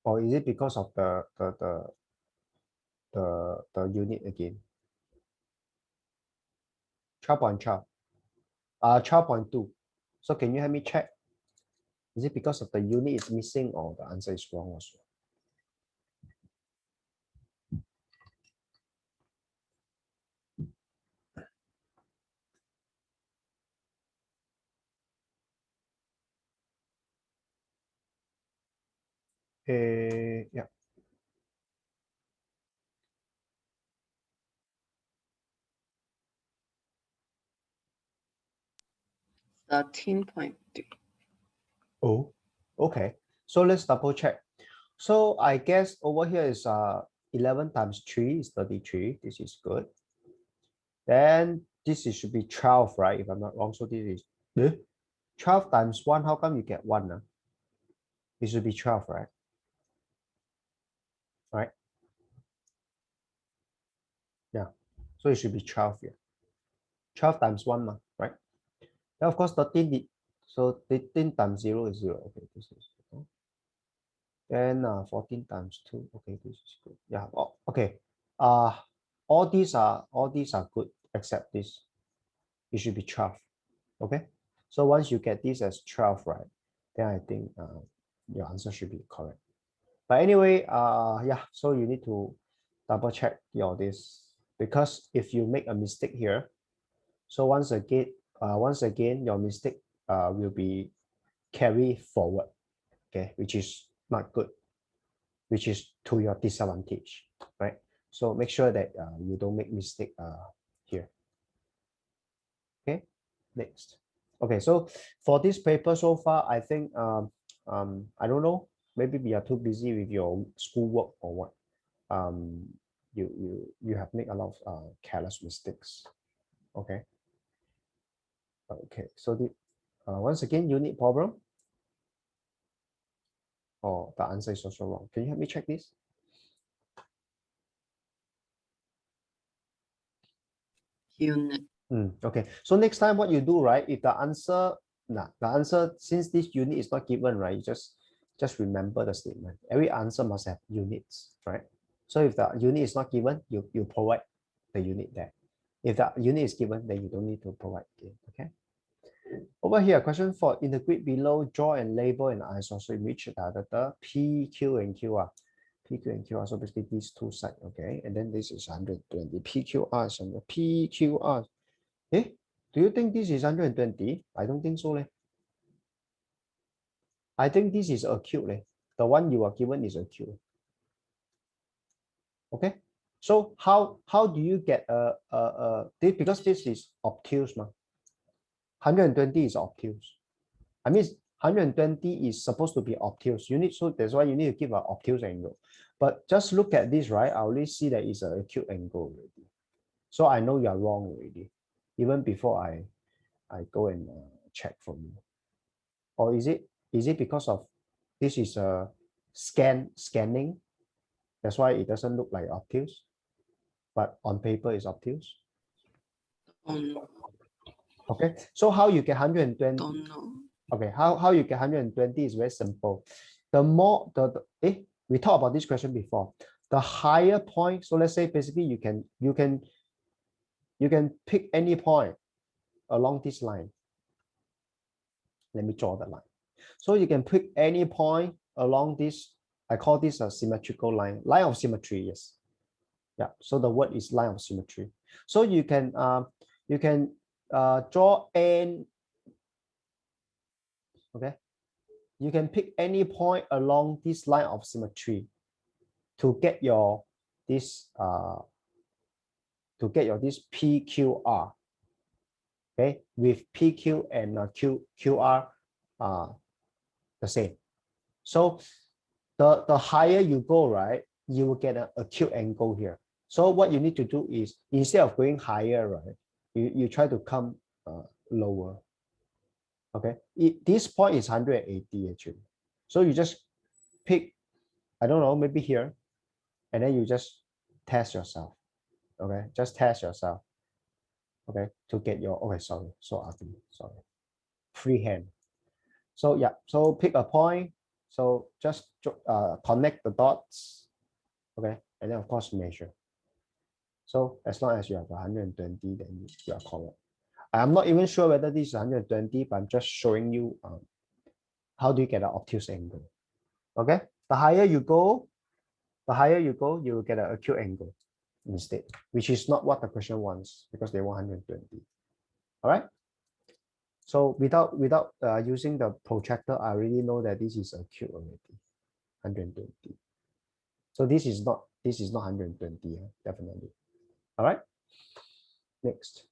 Or is it because of the unit again? 12.12. 12.2. So can you help me check? Is it because of the unit is missing, or the answer is wrong also? Yeah. 13.3. Oh, okay. So let's double check. So I guess over here is 11 times 3 is 33. This is good. Then this is, should be 12, right? If I'm not wrong. So this is 12 times 1. How come you get 1? It should be 12, right? Right? Yeah. So it should be 12 here. 12 times 1, right? Then of course 13, so 13 times 0 is 0. Okay, this is good. Then 14 times 2. Okay, this is good. Yeah. Oh, okay. Uh all these are good except this. It should be 12. Okay. So once you get this as 12, right? Then I think your answer should be correct. But anyway, yeah, so you need to double check your this because if you make a mistake here, so once again, your mistake will be carried forward, okay, which is not good, which is to your disadvantage, right? So make sure that you don't make mistake here. Okay, next. Okay, so for this paper so far, I think I don't know, maybe we are too busy with your schoolwork or what. You have made a lot of careless mistakes. Okay. Okay, so the once again, unit problem. Oh, the answer is also wrong. Can you help me check this? Unit. Okay, so next time what you do, right? If the answer, since this unit is not given, right? You just remember the statement. Every answer must have units, right? So if the unit is not given, you provide the unit there. If the unit is given, then you don't need to provide it. Okay. Over here, question 4. In the grid below, draw and label an isosceles image the P, Q, and QR. P, Q, and QR. So basically these two sides, okay? And then this is 120. PQR is 100. PQR. Eh? Do you think this is 120? I don't think so. I think this is acute. The one you are given is acute. Okay? So how do you get because this is obtuse, 120 is obtuse. I mean, 120 is supposed to be obtuse. So that's why you need to give an obtuse angle. But just look at this, right? I already see that it's an acute angle already. So I know you are wrong already, even before I go and check for you. Or is it because of this is a scanning? That's why it doesn't look like obtuse, but on paper is obtuse. Okay, so how you get 120? Don't know. Okay, how you get 120 is very simple. The more we talked about this question before. The higher point, so let's say basically you can pick any point along this line. Let me draw the line. So you can pick any point along this. I call this a symmetrical line of symmetry. Yes, yeah. So the word is line of symmetry. So you can draw n. Okay, you can pick any point along this line of symmetry to get your this this PQR. Okay, with PQ and QR the same. So the higher you go, right, you will get an acute angle here. So what you need to do is instead of going higher, right, you try to come lower. Okay, this point is 180 actually. So you just pick, I don't know, maybe here, and then you just test yourself. Okay, just test yourself. Okay, to get your, okay, sorry, so ugly, sorry, freehand. So yeah, so pick a point. So just connect the dots. Okay, and then of course measure. So as long as you have 120, then you are correct. I'm not even sure whether this is 120, but I'm just showing you how do you get an obtuse angle. Okay, the higher you go, you will get an acute angle instead, which is not what the question wants because they want 120. All right. So without using the protractor, I already know that this is acute already, 120. So this is not 120, definitely. All right. Next.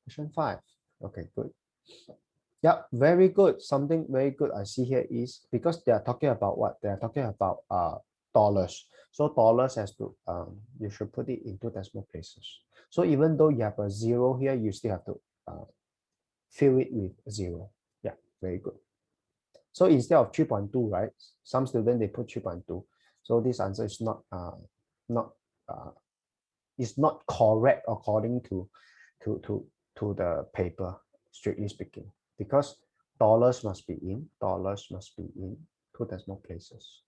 Question 5. Okay, good. Yeah, very good. Something very good I see here is because they are talking about what? They are talking about dollars. So dollars has to you should put it into decimal places. So even though you have a 0 here, you still have to fill it with 0. Yeah, very good. So instead of 3.2, right? Some students they put 3.2. So this answer is not correct according to the paper, strictly speaking, because dollars must be in two decimal places.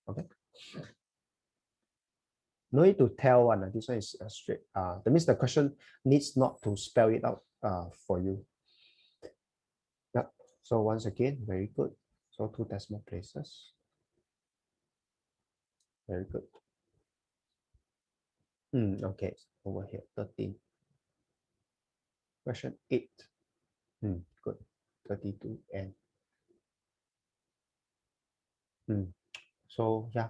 Okay. No need to tell one. This one is straight. That means the question needs not to spell it out for you. Yeah. So once again, very good. So two decimal places. Very good. Okay, over here, 13. Question 8. Good. 32 and so yeah.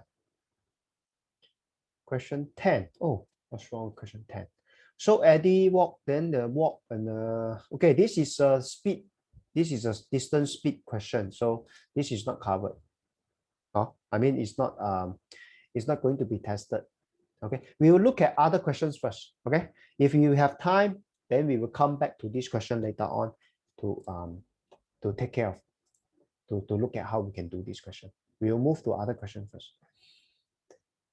Question 10. Oh, what's wrong with question 10? So Eddie walked, then the walk and okay, this is a speed. This is a distance speed question. So this is not covered. Oh, I mean it's not going to be tested. Okay, we will look at other questions first. Okay, if you have time, then we will come back to this question later on to take care of to look at how we can do this question. We will move to other questions first.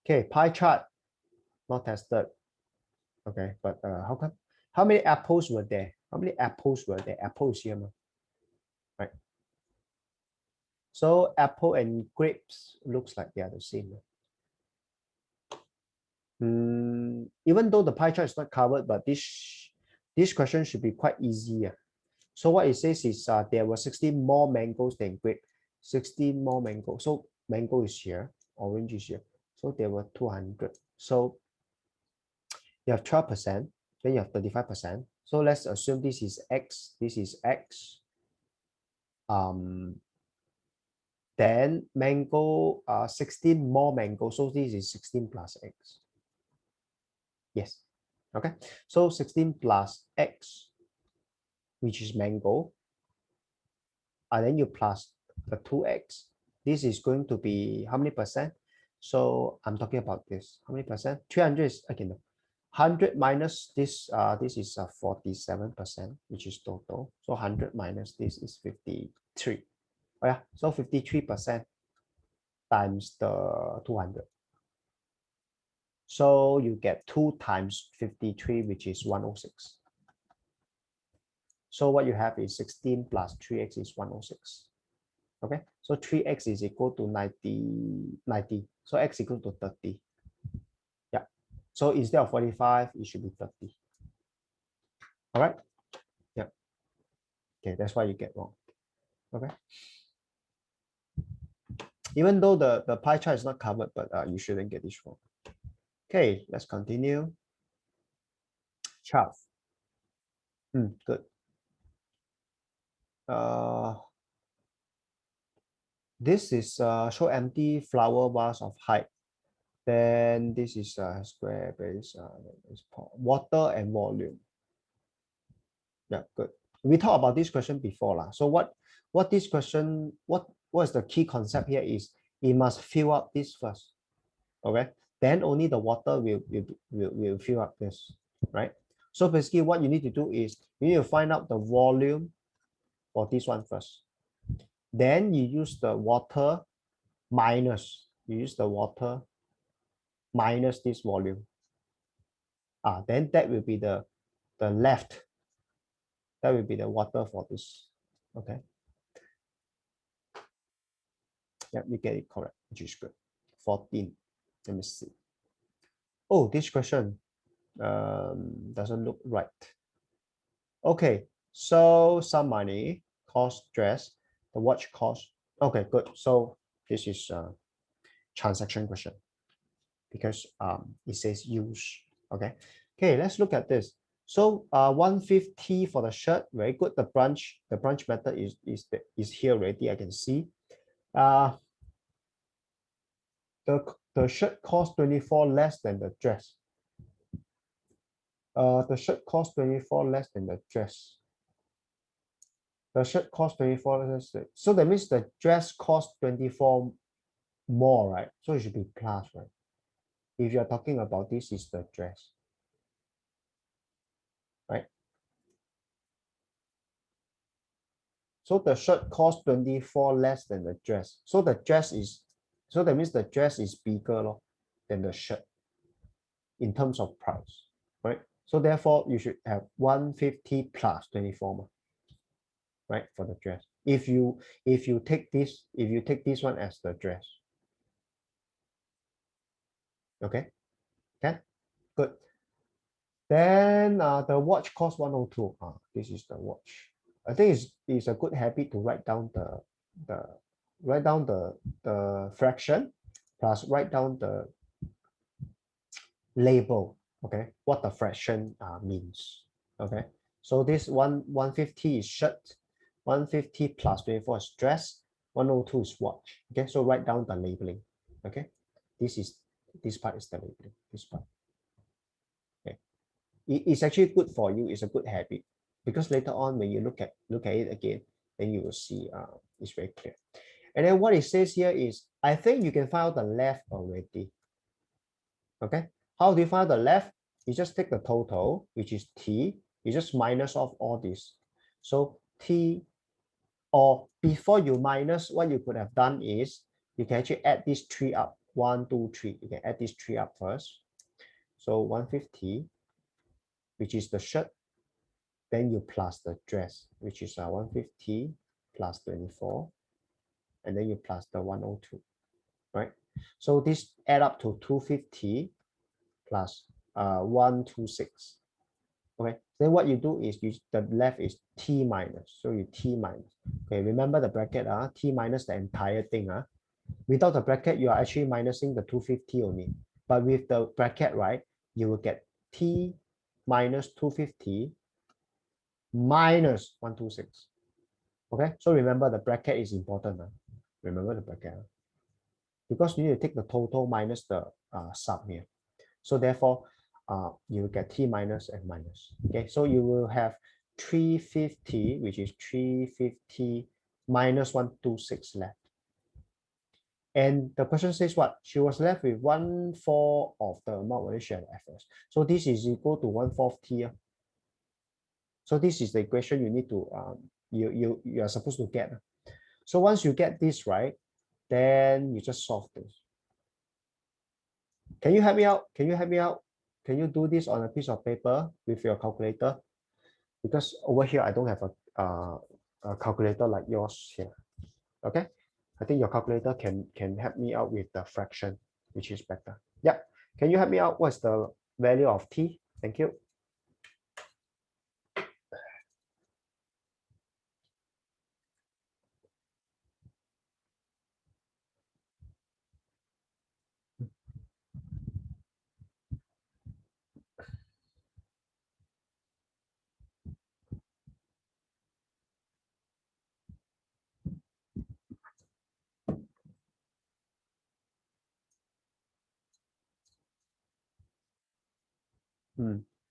Okay, pie chart not tested. Okay, but how come? How many apples were there? How many apples were there? Apples here, right? So apple and grapes looks like they are the same. Even though the pie chart is not covered, but this question should be quite easy. So what it says is there were 16 more mangoes than grape. 16 more mangoes. So mango is here, orange is here. So there were 200. So you have 12%, then you have 35%. So let's assume this is X, this is X. Then mango, 16 more mango. So this is 16 plus X. Yes. Okay. So 16 plus X, which is mango. And then you plus the 2X. This is going to be how many percent? So I'm talking about this. How many percent? 300 is again. 100 minus this, this is 47%, which is total. So 100 minus this is 53. Oh yeah, so 53% times the 200. So you get 2 times 53, which is 106. So what you have is 16 plus 3x is 106. Okay, so 3x is equal to 90. So x equal to 30. Yeah, so instead of 45, it should be 30. All right. Yeah. Okay, that's why you get wrong. Okay. Even though the pie chart is not covered, but you shouldn't get this wrong. Okay, let's continue. 12. Good. This is show empty flower vase of height. Then this is square base, water and volume. Yeah, good. We talked about this question before lah. So what this question, what is the key concept here is it must fill up this first. Okay, then only the water will fill up this, right? So basically what you need to do is you need to find out the volume for this one first. Then you use the water minus, this volume. Then that will be the left. That will be the water for this. Okay. Yeah, you get it correct, which is good. 14. Let me see. Oh, this question doesn't look right. Okay, so some money, cost dress, the watch cost. Okay, good. So this is a transaction question because it says use. Okay, let's look at this. So 150 for the shirt, very good. The branch method is here already. I can see. The shirt cost 24 less than the dress. The shirt cost 24 less than the dress. The shirt cost 24 less. So that means the dress cost 24 more, right? So it should be plus, right? If you're talking about this is the dress, right? So the shirt cost 24 less than the dress. So the dress is, so that means the dress is bigger than the shirt in terms of price, right? So therefore you should have 150 plus 24, right, for the dress. If you take this one as the dress. Okay, good. Then the watch cost 102. This is the watch. I think it's a good habit to write down the fraction plus write down label, okay, what the fraction means, okay. So this 150 is shirt, 150 plus 24 is dress, 102 is watch, okay. So write down the labeling, okay. This part is the labeling, this part, okay. It's actually good for you, it's a good habit, because later on when you look at it again, then you will see it's very clear. And then what it says here is, I think you can find out the left already. Okay, how do you find the left? You just take the total, which is t, you just minus off all this. So t, or before you minus, what you could have done is you can actually add these three up. 1, 2, 3. You can add these three up first. So 150, which is the shirt. Then you plus the dress, which is 150 plus 24. And then you plus the 102, right? So this add up to 250 plus 126. Okay, then what you do is the left is t minus, so you t minus. Okay, remember the bracket, t minus the entire thing. Without the bracket, you are actually minusing the 250 only. But with the bracket, right, you will get t minus 250 minus 126. Okay, so remember the bracket is important. Remember the bracket, because you need to take the total minus the sum here. So therefore, you will get t minus and minus. Okay, so you will have 350, which is 350 minus 126 left. And the question says what? She was left with 1/4 of the amount what she had at first. So this is equal to 1/4 t. So this is the equation you need to you are supposed to get. So once you get this right, then you just solve this. Can you help me out? Can you help me out? Can you do this on a piece of paper with your calculator? Because over here I don't have a calculator like yours here. Okay, I think your calculator can help me out with the fraction, which is better. Yeah, can you help me out? What's the value of t? Thank you.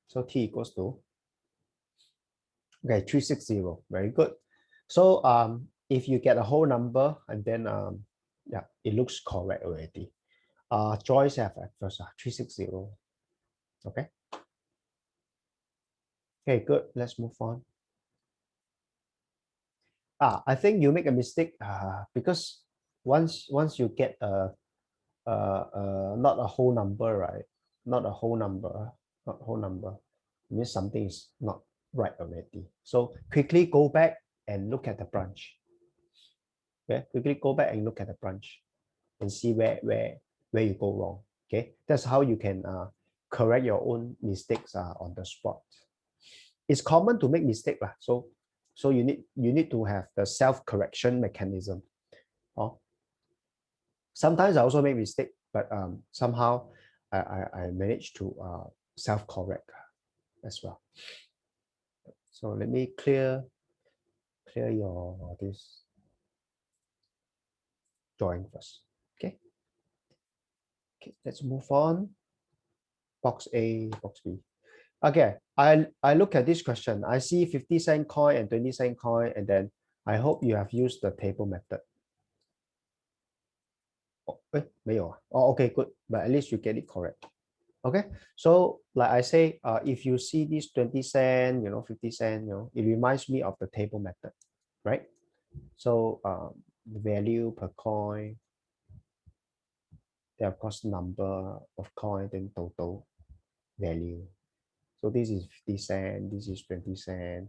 So t equals to, okay, 360. Very good. So if you get a whole number and then yeah, it looks correct already. Joyce have at first 360. Okay. Okay, good. Let's move on. I think you make a mistake because once you get not a whole number, right? Not a whole number, not whole number. It means something is not right already. So quickly go back and look at the branch. Okay, quickly go back and look at the branch and see where you go wrong. Okay, that's how you can correct your own mistakes on the spot. It's common to make mistake lah. So you need to have the self-correction mechanism. Sometimes I also make mistake, but somehow I managed to self-correct as well. So let me clear your this drawing first. Okay. Okay, let's move on. Box A, box B. Okay, I look at this question. I see 50-cent coin and 20-cent coin, and then I hope you have used the table method. Oh, 没有啊. Oh, okay, good. But at least you get it correct. Okay, so like I say, if you see this 20-cent, 50-cent, it reminds me of the table method, right? So value per coin, then of course number of coin, then total value. So this is 50-cent, this is 20-cent,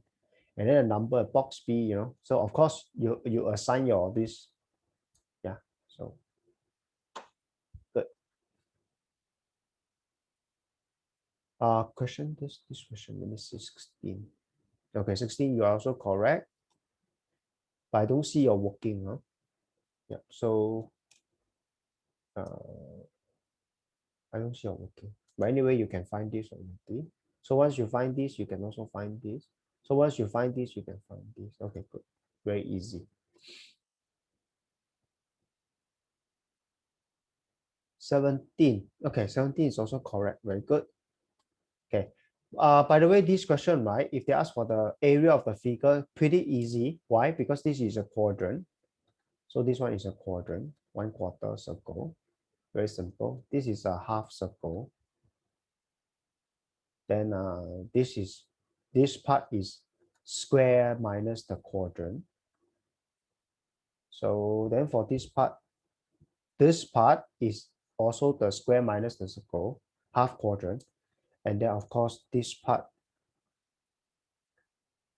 and then a number box B, So of course you assign your this, yeah. So good. Question this question. Let me see 16. Okay, 16. You are also correct, but I don't see your working, huh? Yeah. So I don't see you're working. But anyway, you can find this already. So once you find this, you can also find this. So once you find this, you can find this. Okay, good. Very easy. 17. Okay, 17 is also correct. Very good. Okay. By the way, this question, right? If they ask for the area of the figure, pretty easy. Why? Because this is a quadrant. So this one is a quadrant, 1/4 circle. Very simple. This is a half circle. Then this part is square minus the quadrant. So then for this part is also the square minus the circle, half quadrant. And then of course this part,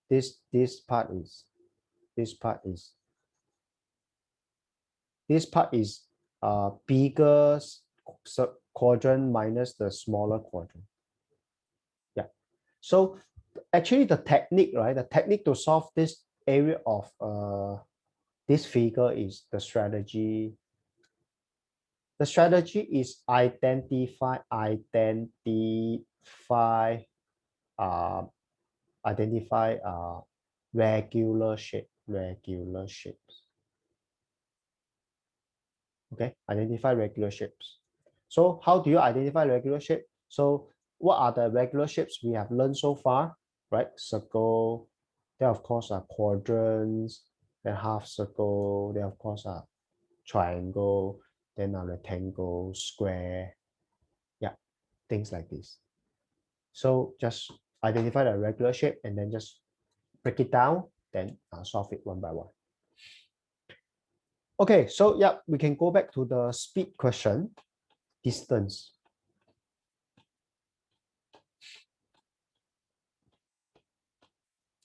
this part is this part is bigger quadrant minus the smaller quadrant. Yeah. So actually the technique, right? The technique to solve this area of this figure is the strategy. The strategy is uh, identify regular shapes. Okay, identify regular shapes. So how do you identify regular shape? So what are the regular shapes we have learned so far? Right, circle. Then of course are quadrants. Then half circle. Then of course are triangle. Then a rectangle, square. Yeah, things like this. So just identify the regular shape and then just break it down. Then solve it one by one. Okay, so yeah, we can go back to the speed question. Distance.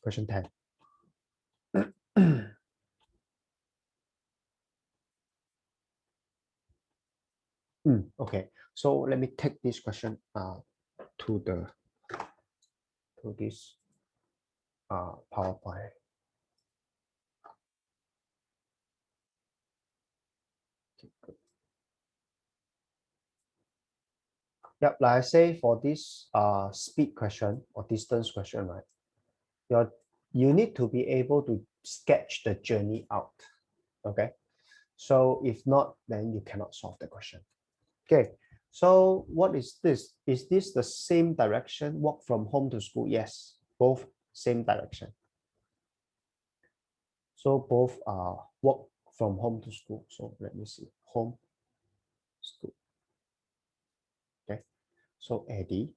Question 10. Okay, so let me take this question to this PowerPoint. Yep, like I say, for this speed question or distance question, right? You need to be able to sketch the journey out. Okay, so if not, then you cannot solve the question. Okay, so what is this? Is this the same direction? Walk from home to school? Yes, both same direction. So both walk from home to school. So let me see, home, school. Okay, so Eddie.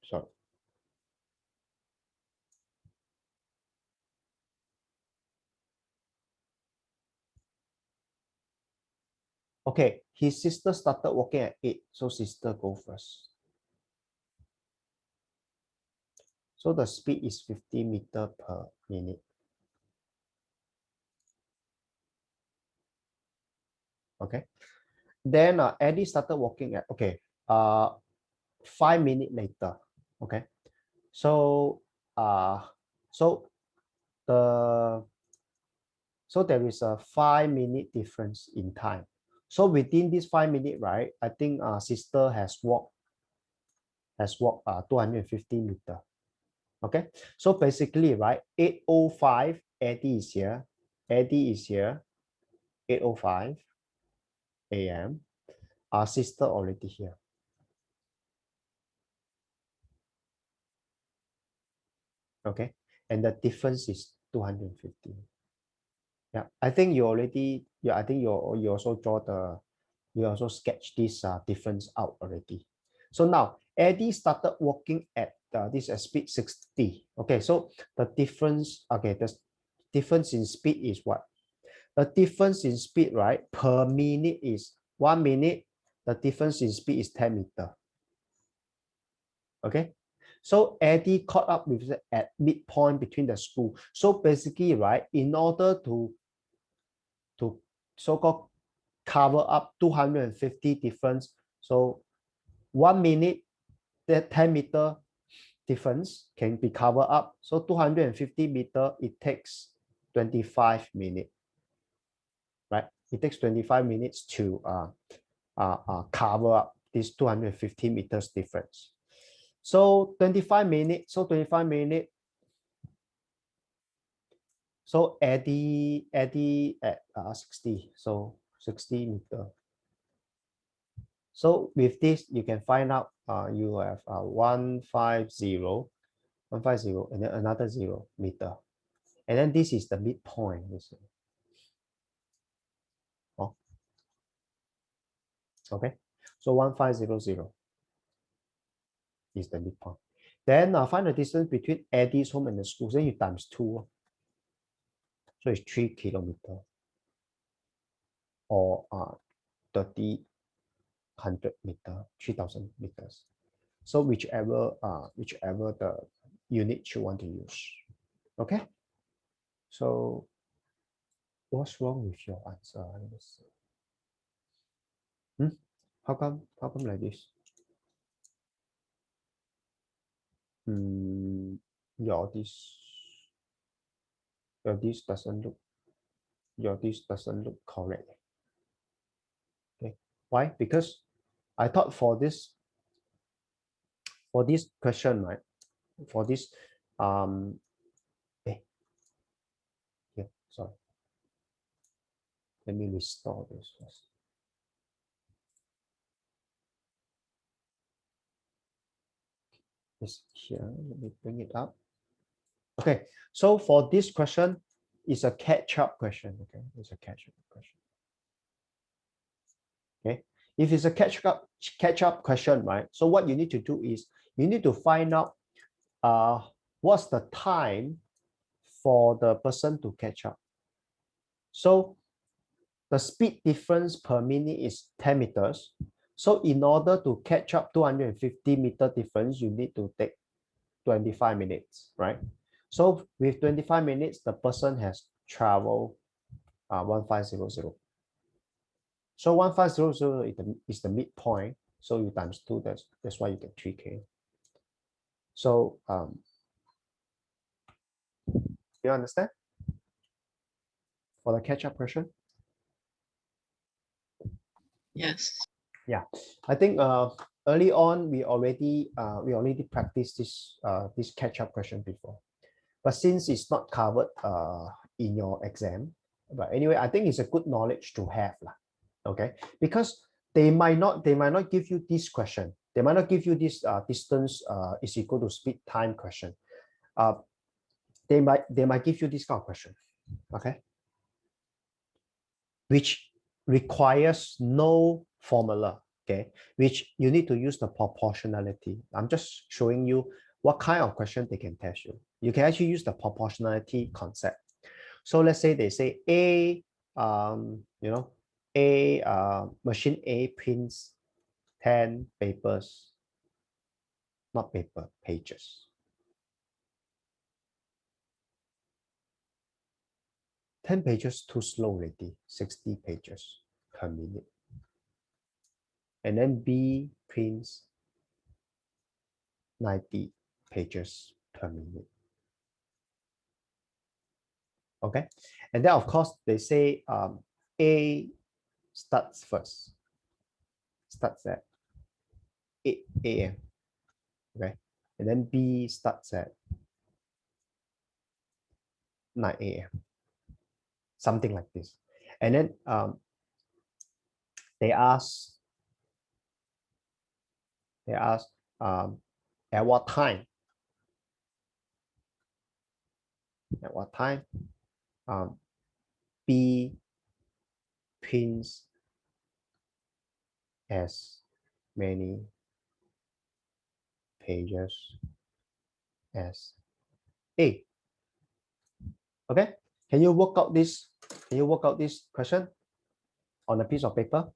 Sorry. Okay, his sister started walking at 8, so sister go first. So the speed is 50 meters per minute. Okay. Then Eddie started walking at 5 minutes later. Okay. So so the so there is a 5 minute difference in time. So within this 5 minutes, right? I think sister has walked 250 meters. Okay, so basically, right, 8:05, Eddie is here. Eddie is here, 8:05 a.m. Our sister already here. Okay, and the difference is 250. Yeah, I think you already, yeah, I think you also you also sketch this difference out already. So now Eddie started walking at this speed 60. Okay, so the difference, okay, the difference in speed is what? The difference in speed, right, per minute is 1 minute. The difference in speed is 10 meters. Okay. So Eddie caught up with it at midpoint between the school. So basically, right, in order to so-called cover up 250 difference, so 1 minute, that 10-meter difference can be covered up. So 250 meters, it takes 25 minutes. It takes 25 minutes to cover up this 250 meters difference. So 25 minutes, so 25 minutes. So Eddie at 60, so 60 meter. So with this, you can find out you have 150, and then another 0 meter. And then this is the midpoint. Oh, okay. So 1500 is the midpoint. Then find the distance between Eddie's home and the school. Then you times 2. So it's 3 kilometers or 3,000 meters, 3,000 meters. So whichever the unit you want to use. Okay. So what's wrong with your answer? Let me see. How come like this? Your this doesn't look correct. Okay. Why? Because I thought for this question, right? For this yeah, sorry. Let me restore this first. It's here. Let me bring it up. Okay, so for this question, it's a catch-up question. Okay, it's a catch-up question. Okay, if it's a catch-up question, right? So what you need to do is you need to find out what's the time for the person to catch up. So the speed difference per minute is 10 meters. So in order to catch up 250 meter difference, you need to take 25 minutes, right? So with 25 minutes, the person has traveled 1500. So 1500 is the midpoint. So you times 2, that's why you get 3K. So you understand? For the catch-up question? Yes. Yeah, I think early on we already practiced this catch-up question before, but since it's not covered in your exam, but anyway, I think it's a good knowledge to have lah. Okay, because they might not give you this question. They might not give you this distance is equal to speed time question. They might give you this kind of question. Okay, which requires no formula. Okay, which you need to use the proportionality. I'm just showing you what kind of question they can test you. You can actually use the proportionality concept. So let's say they say machine A prints 10 papers, not paper, pages. 10 pages too slow already, 60 pages per minute. And then B prints 90 pages per minute. Okay, and then of course they say A starts first, starts at 8 a.m. Okay, and then B starts at 9 a.m. something like this. And then they ask at what time? At what time B prints as many pages as A. Okay, can you work out this? Can you work out this question on a piece of paper?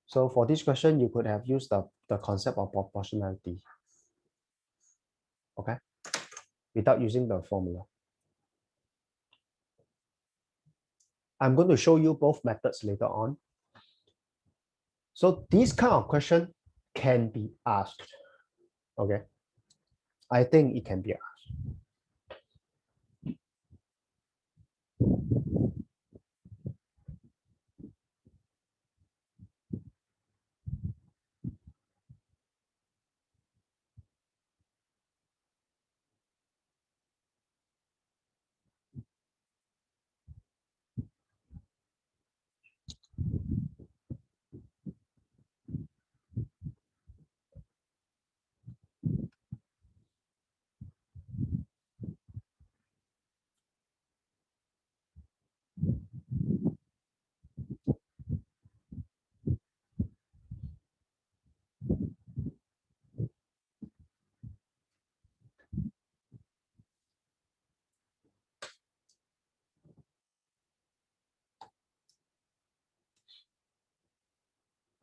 So for this question, you could have used the concept of proportionality. Okay, without using the formula. I'm going to show you both methods later on. So this kind of question can be asked. Okay, I think it can be asked.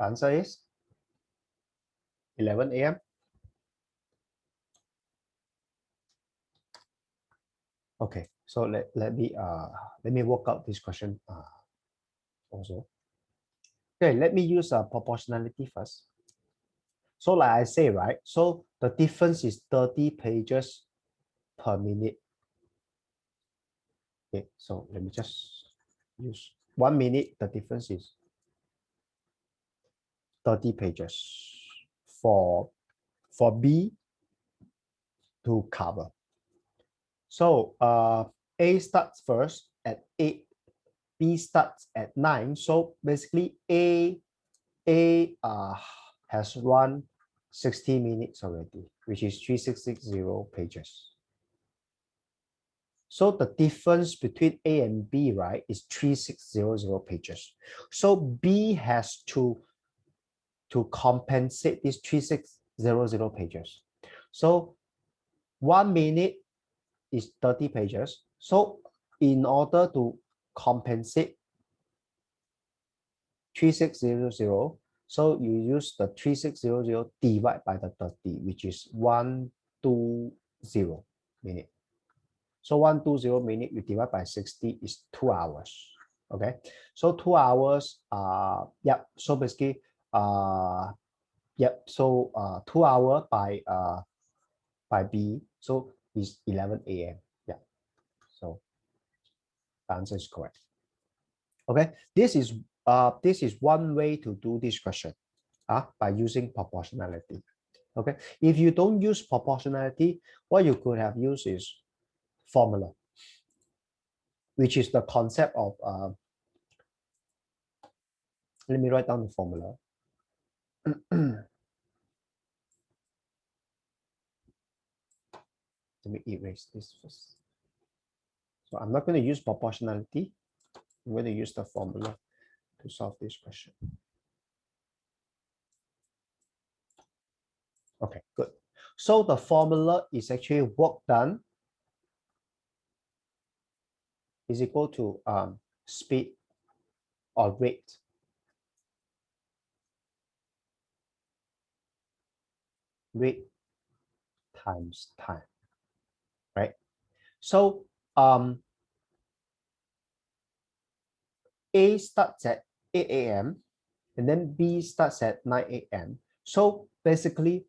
The answer is 11 a.m. Okay, so let me work out this question also. Okay, let me use proportionality first. So like I say, right? So the difference is 30 pages per minute. Okay, so let me just use 1 minute. The difference is 30 pages for B to cover. So A starts first at 8, B starts at 9. So basically A has run 60 minutes already, which is 3660 pages. So the difference between A and B, right, is 3600 pages. So B has to compensate these 3600 pages. So 1 minute is 30 pages. So in order to compensate 3600, so you use the 3600 divided by the 30, which is 120 minute. So 120 minute you divide by 60 is 2 hours. Okay, so 2 hours. Yep. So basically, yep. So 2 hour by B, so is 11 a.m. Yeah. So the answer is correct. Okay, this is one way to do this question, by using proportionality. Okay, if you don't use proportionality, what you could have used is formula, which is the concept of let me write down the formula. Let me erase this first. So I'm not going to use proportionality. I'm going to use the formula to solve this question. Okay, good. So the formula is actually work done is equal to speed or rate times time, right? So A starts at 8 a.m. and then B starts at 9 a.m. So basically,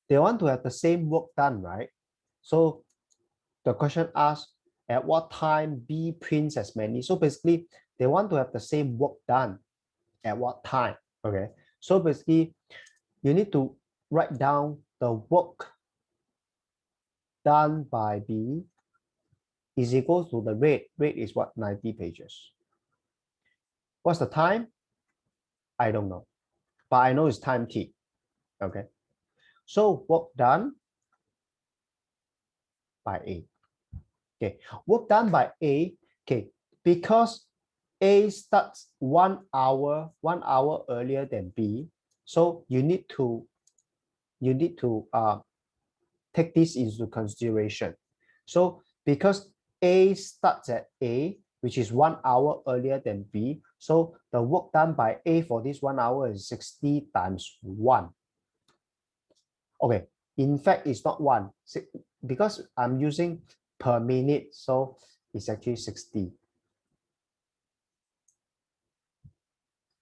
they want to have the same work done, right? So the question asks, at what time B prints as many? So basically, they want to have the same work done at what time, okay? So basically, you need to write down the work done by B is equal to the rate. Rate is what? 90 pages. What's the time? I don't know, but I know it's time T, okay? So work done by A. Okay, work done by A. Okay, because A starts 1 hour earlier than B, so you need to take this into consideration. So because A starts at A, which is 1 hour earlier than B, so the work done by A for this 1 hour is 60 times 1. Okay, in fact, it's not 1 because I'm using per minute, so it's actually 60.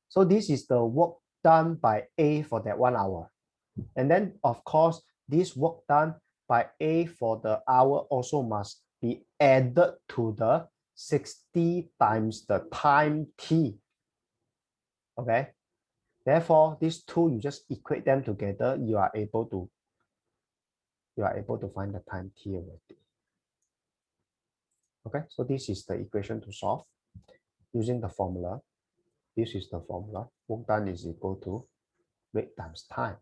So this is the work done by A for that 1 hour. And then, of course, this work done by A for the hour also must be added to the 60 times the time T. Okay. Therefore, these two, you just equate them together, you are able to find the time T already. Okay, so this is the equation to solve using the formula. This is the formula. Work done is equal to rate times time.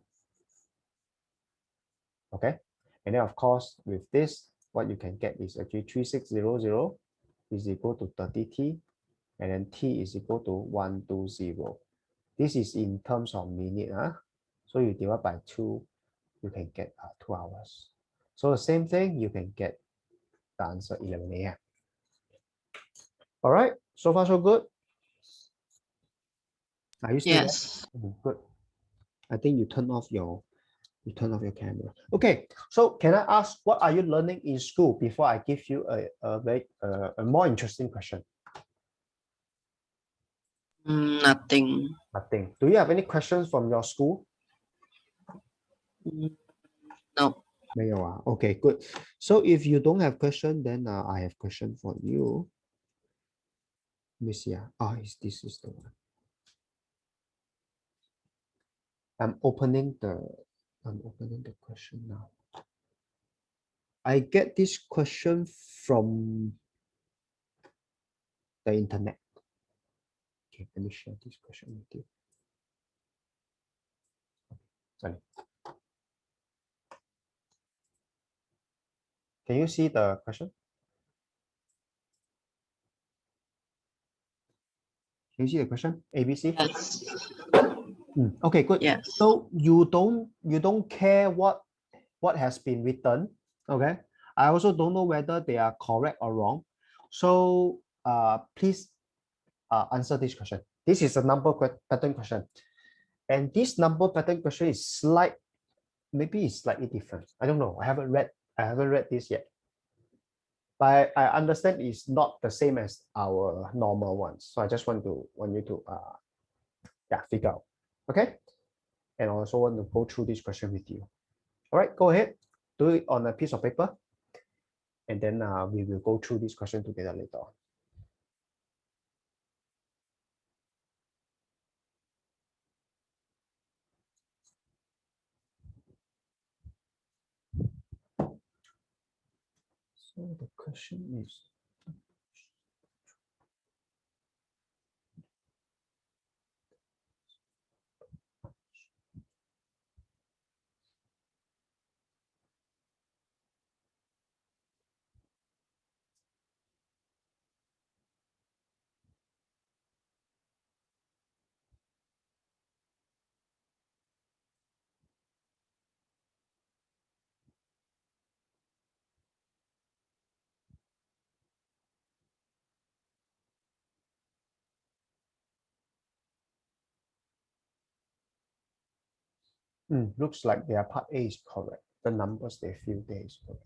Okay, and then of course with this, what you can get is actually 3600 is equal to 30T, and then T is equal to 120. This is in terms of minute. So you divide by 2, you can get 2 hours. So the same thing, you can get the answer 11 a.m. All right, so far so good. Are you still there? Yes. Good. I think you turn off your camera. Okay, so can I ask what are you learning in school before I give you a more interesting question? Nothing. Nothing. Do you have any questions from your school? No. 没有啊. Okay, good. So if you don't have question, then I have question for you. Let me see. This is the one. I'm opening the question now. I get this question from the internet. Okay, let me share this question with you. Sorry. Can you see the question? Can you see the question? ABC? Yes. Okay, good. Yes. So you don't care what has been written. Okay. I also don't know whether they are correct or wrong. So please answer this question. This is a number pattern question. And this number pattern question is maybe it's slightly different. I don't know. I haven't read this yet. But I understand it's not the same as our normal ones. So I just want you to figure out. Okay. And I also want to go through this question with you. All right, go ahead. Do it on a piece of paper. And then we will go through this question together later on. So the question is, looks like their part A is correct. The numbers they feel there is correct.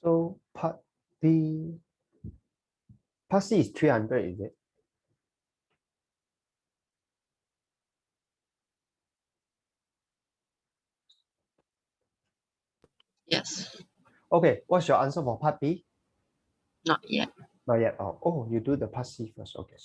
So part C is 300, is it? Yes. Okay, what's your answer for part B? Not yet. Not yet. Oh, you do the part C first. Okay.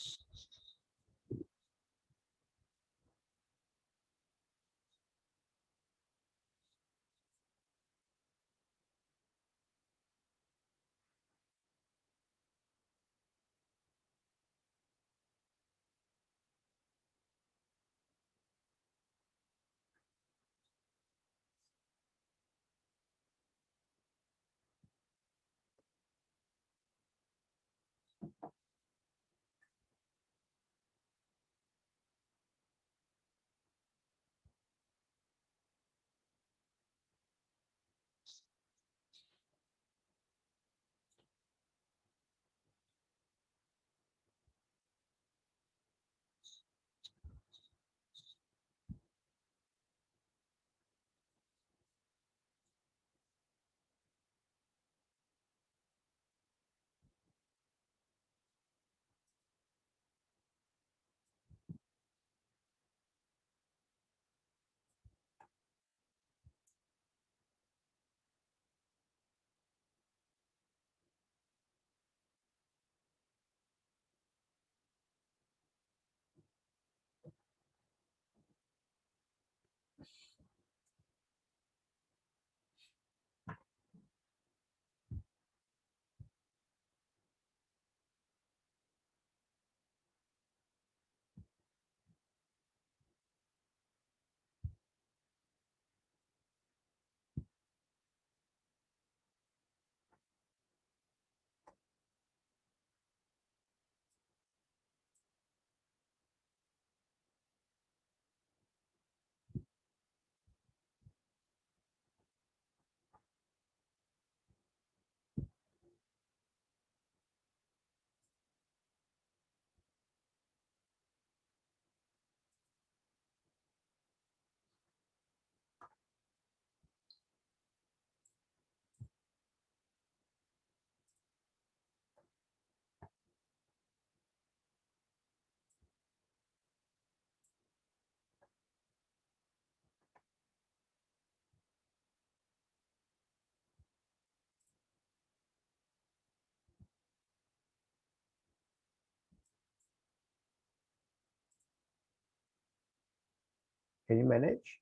Can you manage?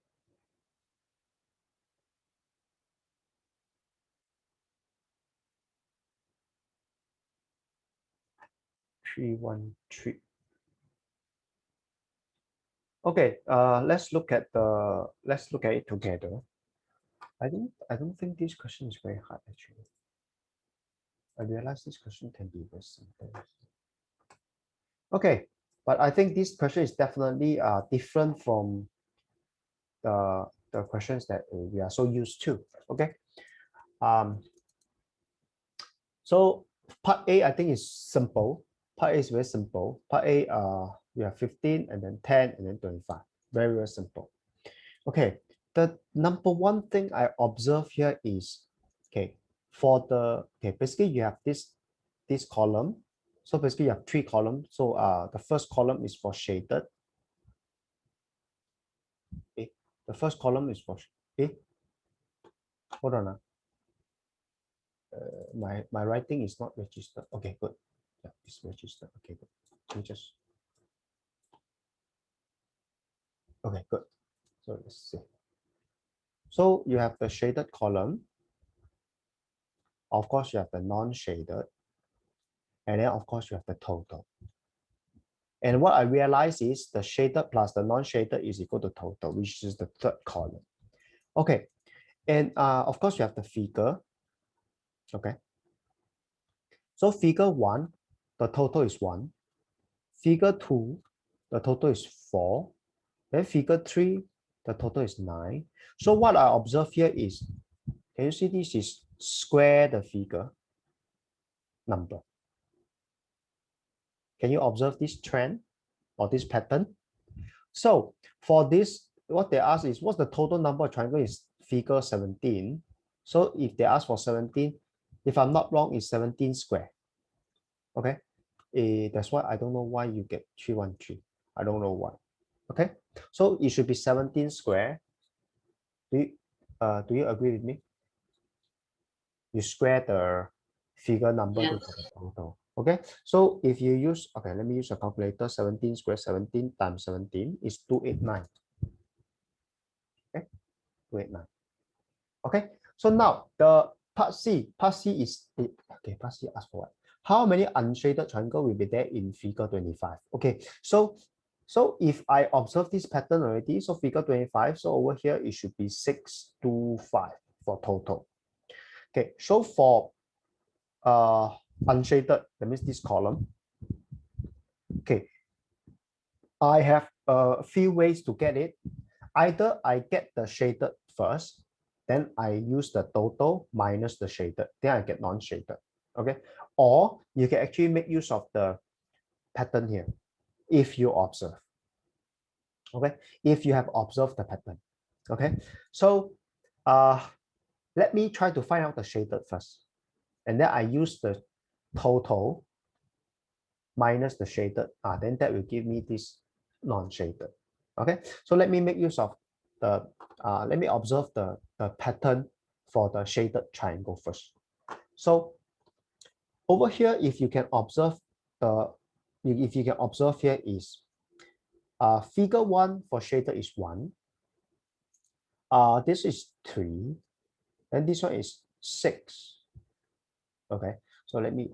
Three, 1, 3. Okay, let's look at it together. I don't think this question is very hard actually. I realize this question can be very simple. Okay, but I think this question is definitely different from the questions that we are so used to. Okay. So part A, I think is simple. Part A is very simple. Part A, we have 15 and then 10 and then 25. Very, very simple. Okay. The number one thing I observe here is, okay, basically you have this column. So basically you have 3 columns. So the first column is for shaded. Okay. The first column is for, okay. Hold on. My writing is not registered. Okay, good. Yeah, it's registered. Okay, good. Let me just. Okay, good. So let's see. So you have the shaded column. Of course, you have the non-shaded. And then, of course, you have the total. And what I realize is the shaded plus the non-shaded is equal to total, which is the third column. Okay. And of course, you have the figure. Okay. So figure 1, the total is 1. Figure 2, the total is 4. Then figure 3, the total is 9. So what I observe here is, can you see this is square the figure number? Can you observe this trend or this pattern? So for this, what they ask is, what's the total number of triangle is figure 17. So if they ask for 17, if I'm not wrong, it's 17 square. Okay. That's why I don't know why you get 313. I don't know why. Okay. So it should be 17 square. Do you agree with me? You square the figure number to Yes. get the total. Okay, so if you use, okay, let me use a calculator. 17 square 17 times 17 is 289. Okay, 289. Okay, so now the part C is okay. Part C asks for what? How many unshaded triangle will be there in figure 25? Okay, so if I observe this pattern already, so figure 25, so over here it should be 625 for total. Okay, so for unshaded, that means this column. Okay, I have a few ways to get it. Either I get the shaded first, then I use the total minus the shaded, then I get non-shaded. Okay, or you can actually make use of the pattern here if you observe. Okay, if you have observed the pattern. Okay, so let me try to find out the shaded first, and then I use the total minus the shaded, then that will give me this non-shaded. Okay, so let me make use of the, let me observe the pattern for the shaded triangle first. So over here, if you can observe here is figure 1 for shaded is 1. This is 3, and this one is 6. Okay, so let me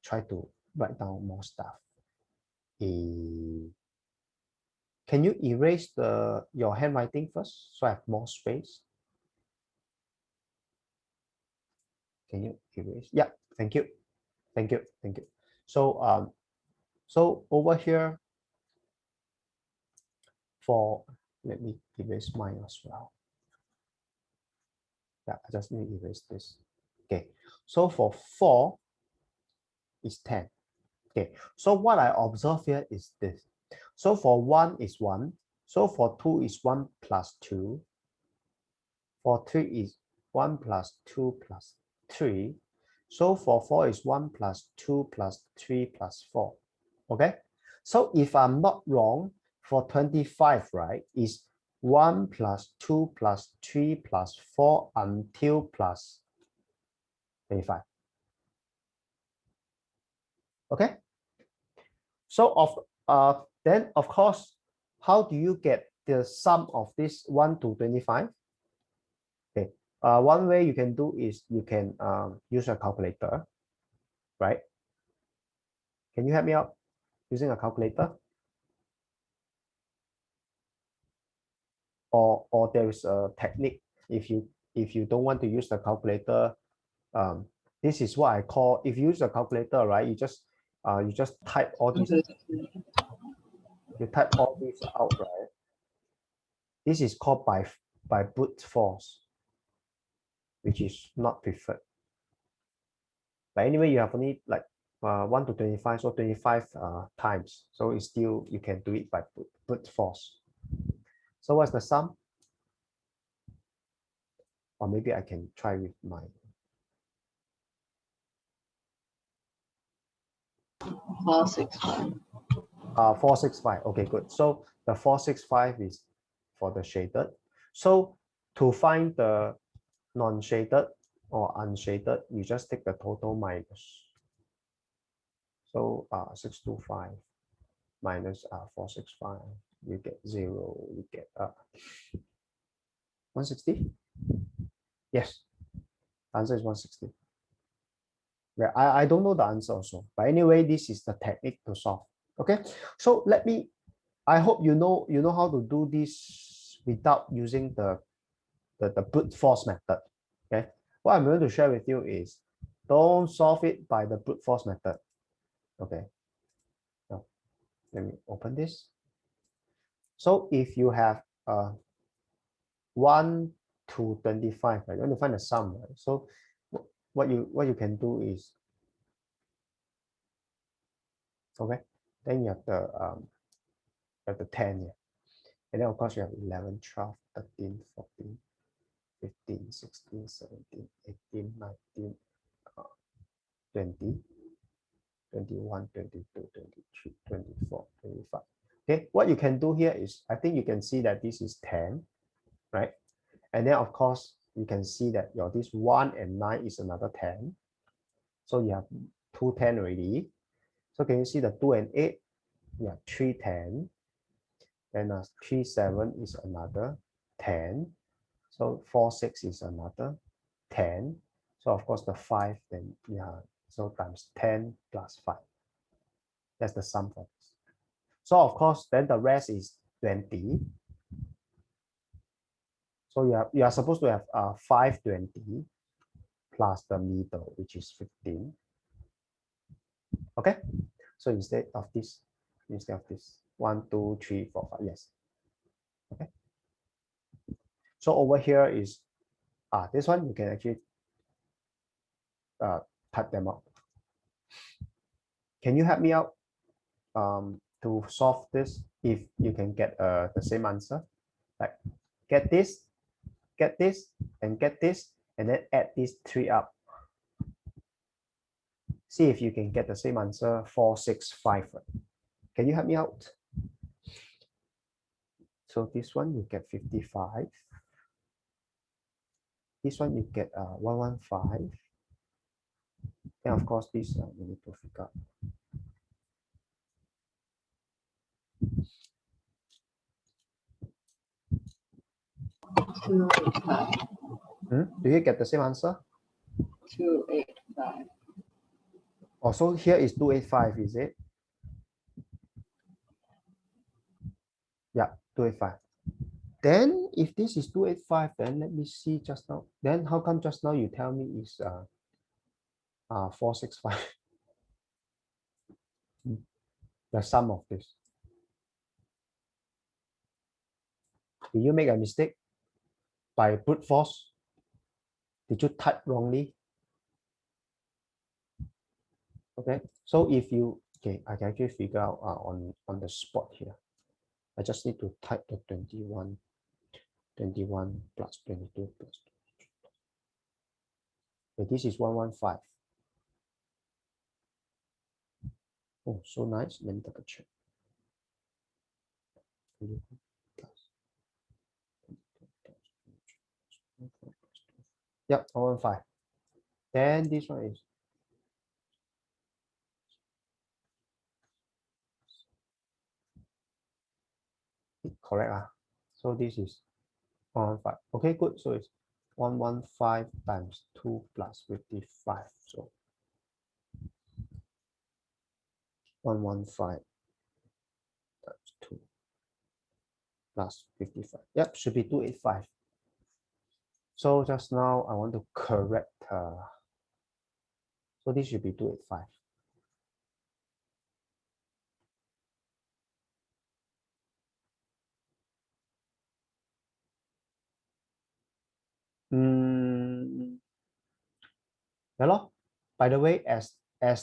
try to write down more stuff. Can you erase your handwriting first so I have more space? Can you erase? Yeah, thank you. Thank you. Thank you. So so over here for, let me erase mine as well. Yeah, I just need to erase this. Okay, so for 4 is 10. Okay, so what I observe here is this. So for 1 is 1. So for 2 is 1 plus 2. For 3 is 1 plus 2 plus 3. So for 4 is 1 plus 2 plus 3 plus 4. Okay, so if I'm not wrong, for 25, right, is 1 plus 2 plus 3 plus 4 until plus 25. Okay, so then of course, how do you get the sum of this 1 to 25? Okay. One way you can do is you can use a calculator, right? Can you help me out using a calculator? Or there is a technique if you don't want to use the calculator. This is what I call, if you use a calculator, right? You just type all these, you type all these out, right? This is called by brute force, which is not preferred. But anyway, you have only like 1 to 25, so 25 times. So it's still, you can do it by brute force. So what's the sum? Or maybe I can try with my 465. 465. Okay, good. So the 465 is for the shaded. So to find the non-shaded or unshaded, you just take the total minus. So 625 minus 465, you get 0, you get 160. Yes, answer is 160. Yeah, I don't know the answer also, but anyway, this is the technique to solve. Okay, so I hope you know how to do this without using the brute force method. Okay, what I'm going to share with you is don't solve it by the brute force method. Okay, now let me open this. So if you have 1 to 25, right, you want to find the sum, right? So what you can do is, okay, then you have the 10 here, and then of course you have 11, 12, 13, 14, 15, 16, 17, 18, 19, 20, 21, 22, 23, 24, 25. Okay, what you can do here is, I think you can see that this is 10, right? And then of course, you can see that your this 1 and 9 is another 10. So you have 2 10 already. So can you see the 2 and 8? Yeah, 3 10. Then 3 7 is another 10. So 4 6 is another 10. So of course the 5, then yeah, so times 10 plus 5. That's the sum for this. So of course, then the rest is 20. So you are supposed to have 520 plus the middle, which is 15. Okay, so instead of this 1 2 3 4 5, yes. Okay, so over here is this one, you can actually type them out. Can you help me out to solve this if you can get the same answer? Like get this, and get this, and then add these 3 up. See if you can get the same answer, 465. Can you help me out? So this one you get 55. This one you get 115. And of course this we need to figure out. Do you get the same answer? 285. Oh, so here is 285, is it? Yeah, 285. Then if this is 285, then let me see just now. Then how come just now you tell me is 465? The sum of this. Did you make a mistake by brute force? Did you type wrongly? Okay, so if you, okay, I can actually figure out on the spot here. I just need to type the 21 plus 22 plus 22. Okay, this is 115. Oh, so nice. Let me double check. Yep, 115. Then this one is correct. So this is 115. Okay, good. So it's 115 times 2 plus 55. So 115 times 2 plus 55. Yep, should be 285. So just now I want to correct. So this should be 285. Yeah, by the way, as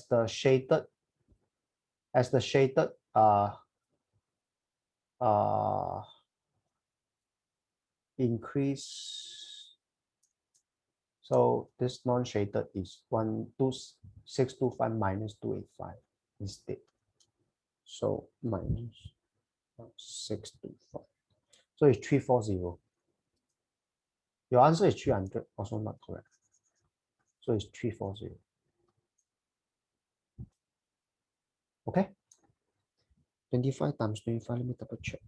the shaded uh increase, so this non-shaded is 12625 minus 285 instead. So minus 625. So it's 340. Your answer is 300, also not correct. So it's 340. Okay. 25 times 25, let me double check.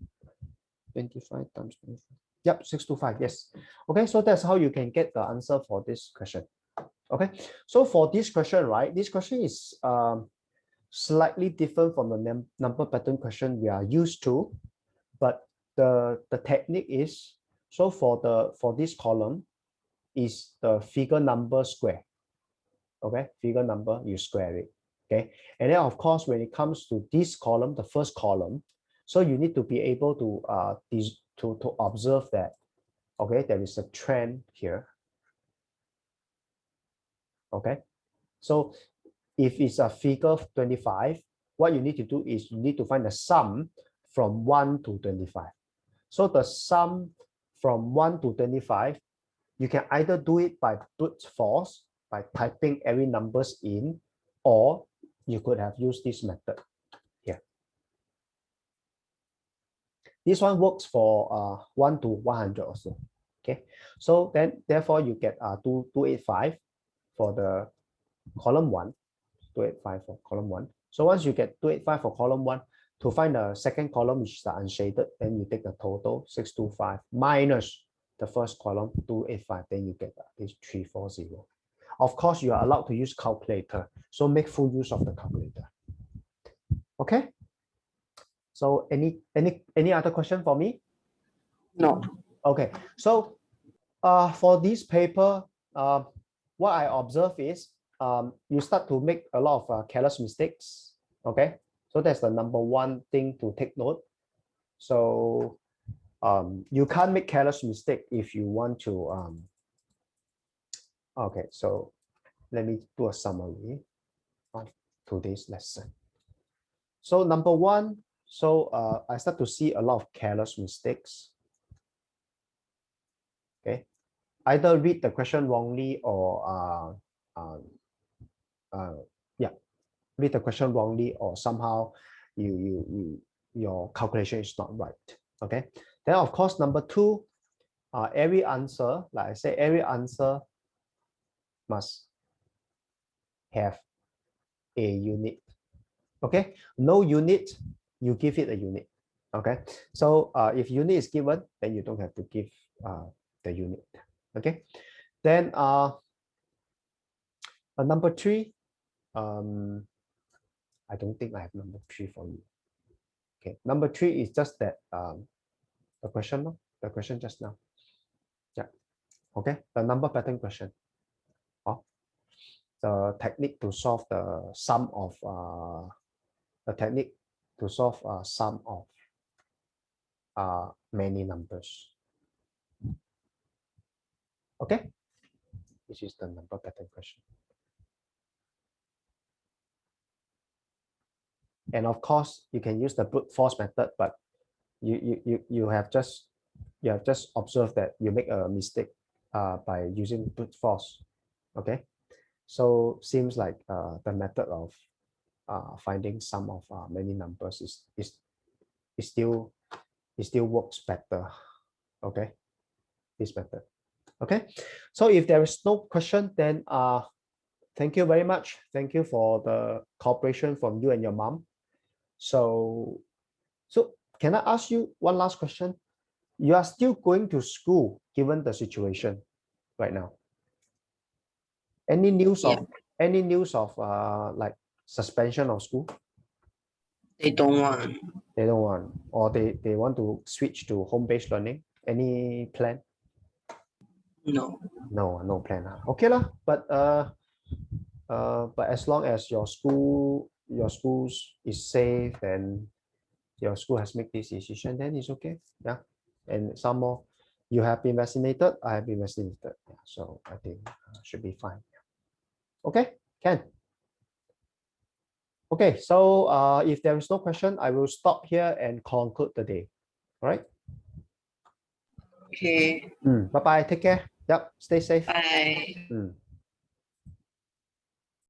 25 times 25. Yep, 625, yes. Okay, so that's how you can get the answer for this question. Okay, so for this question, right, this question is slightly different from the number pattern question we are used to, but the technique is, so for this column is the figure number square. Okay, figure number, you square it. Okay, and then of course when it comes to this column, the first column, so you need to be able to to observe that, okay, there is a trend here. Okay, so if it's a figure 25, what you need to do is you need to find the sum from 1 to 25. So the sum from 1 to 25, you can either do it by brute force, by typing every numbers in, or you could have used this method here. This one works for 1 to 100 also. Okay, so then therefore you get 285 for the column 1, 285 for column 1. So once you get 285 for column 1, to find the second column, which is the unshaded, then you take the total 625 minus the first column 285, then you get this 340. Of course, you are allowed to use calculator, so make full use of the calculator. Okay. So any other question for me? No. Okay. So for this paper, what I observe is you start to make a lot of careless mistakes. Okay, so that's the number one thing to take note. So you can't make careless mistake if you want to. Okay, so let me do a summary of today's lesson. So number one, so I start to see a lot of careless mistakes. Okay, either read the question wrongly or yeah, read the question wrongly, or somehow your calculation is not right. Okay, then of course number two, every answer, like I say, every answer must have a unit. Okay, no unit, you give it a unit. Okay, so if unit is given, then you don't have to give the unit. Okay, then number three, I don't think I have number three for you. Okay, number three is just that the question just now. Yeah. Okay, the number pattern question. Oh, the technique to solve the sum of many numbers. Okay, this is the number pattern question. And of course, you can use the brute force method, but you have just observed that you make a mistake by using brute force. Okay, so seems like the method of finding sum of many numbers is still works better. Okay, this method. Okay, so if there is no question, then thank you very much. Thank you for the cooperation from you and your mom. So can I ask you one last question? You are still going to school given the situation right now. Any news Yeah. of like suspension of school? They don't want. They don't want, or they want to switch to home-based learning. Any plan? No. No plan. Okay lah. But as long as your schools is safe and your school has made this decision, then it's okay. Yeah. And some more, you have been vaccinated, I have been vaccinated. Yeah, so I think should be fine. Okay, Ken. Okay, so if there is no question, I will stop here and conclude the day. All right. Okay. Bye bye. Take care. Yep. Stay safe. Bye.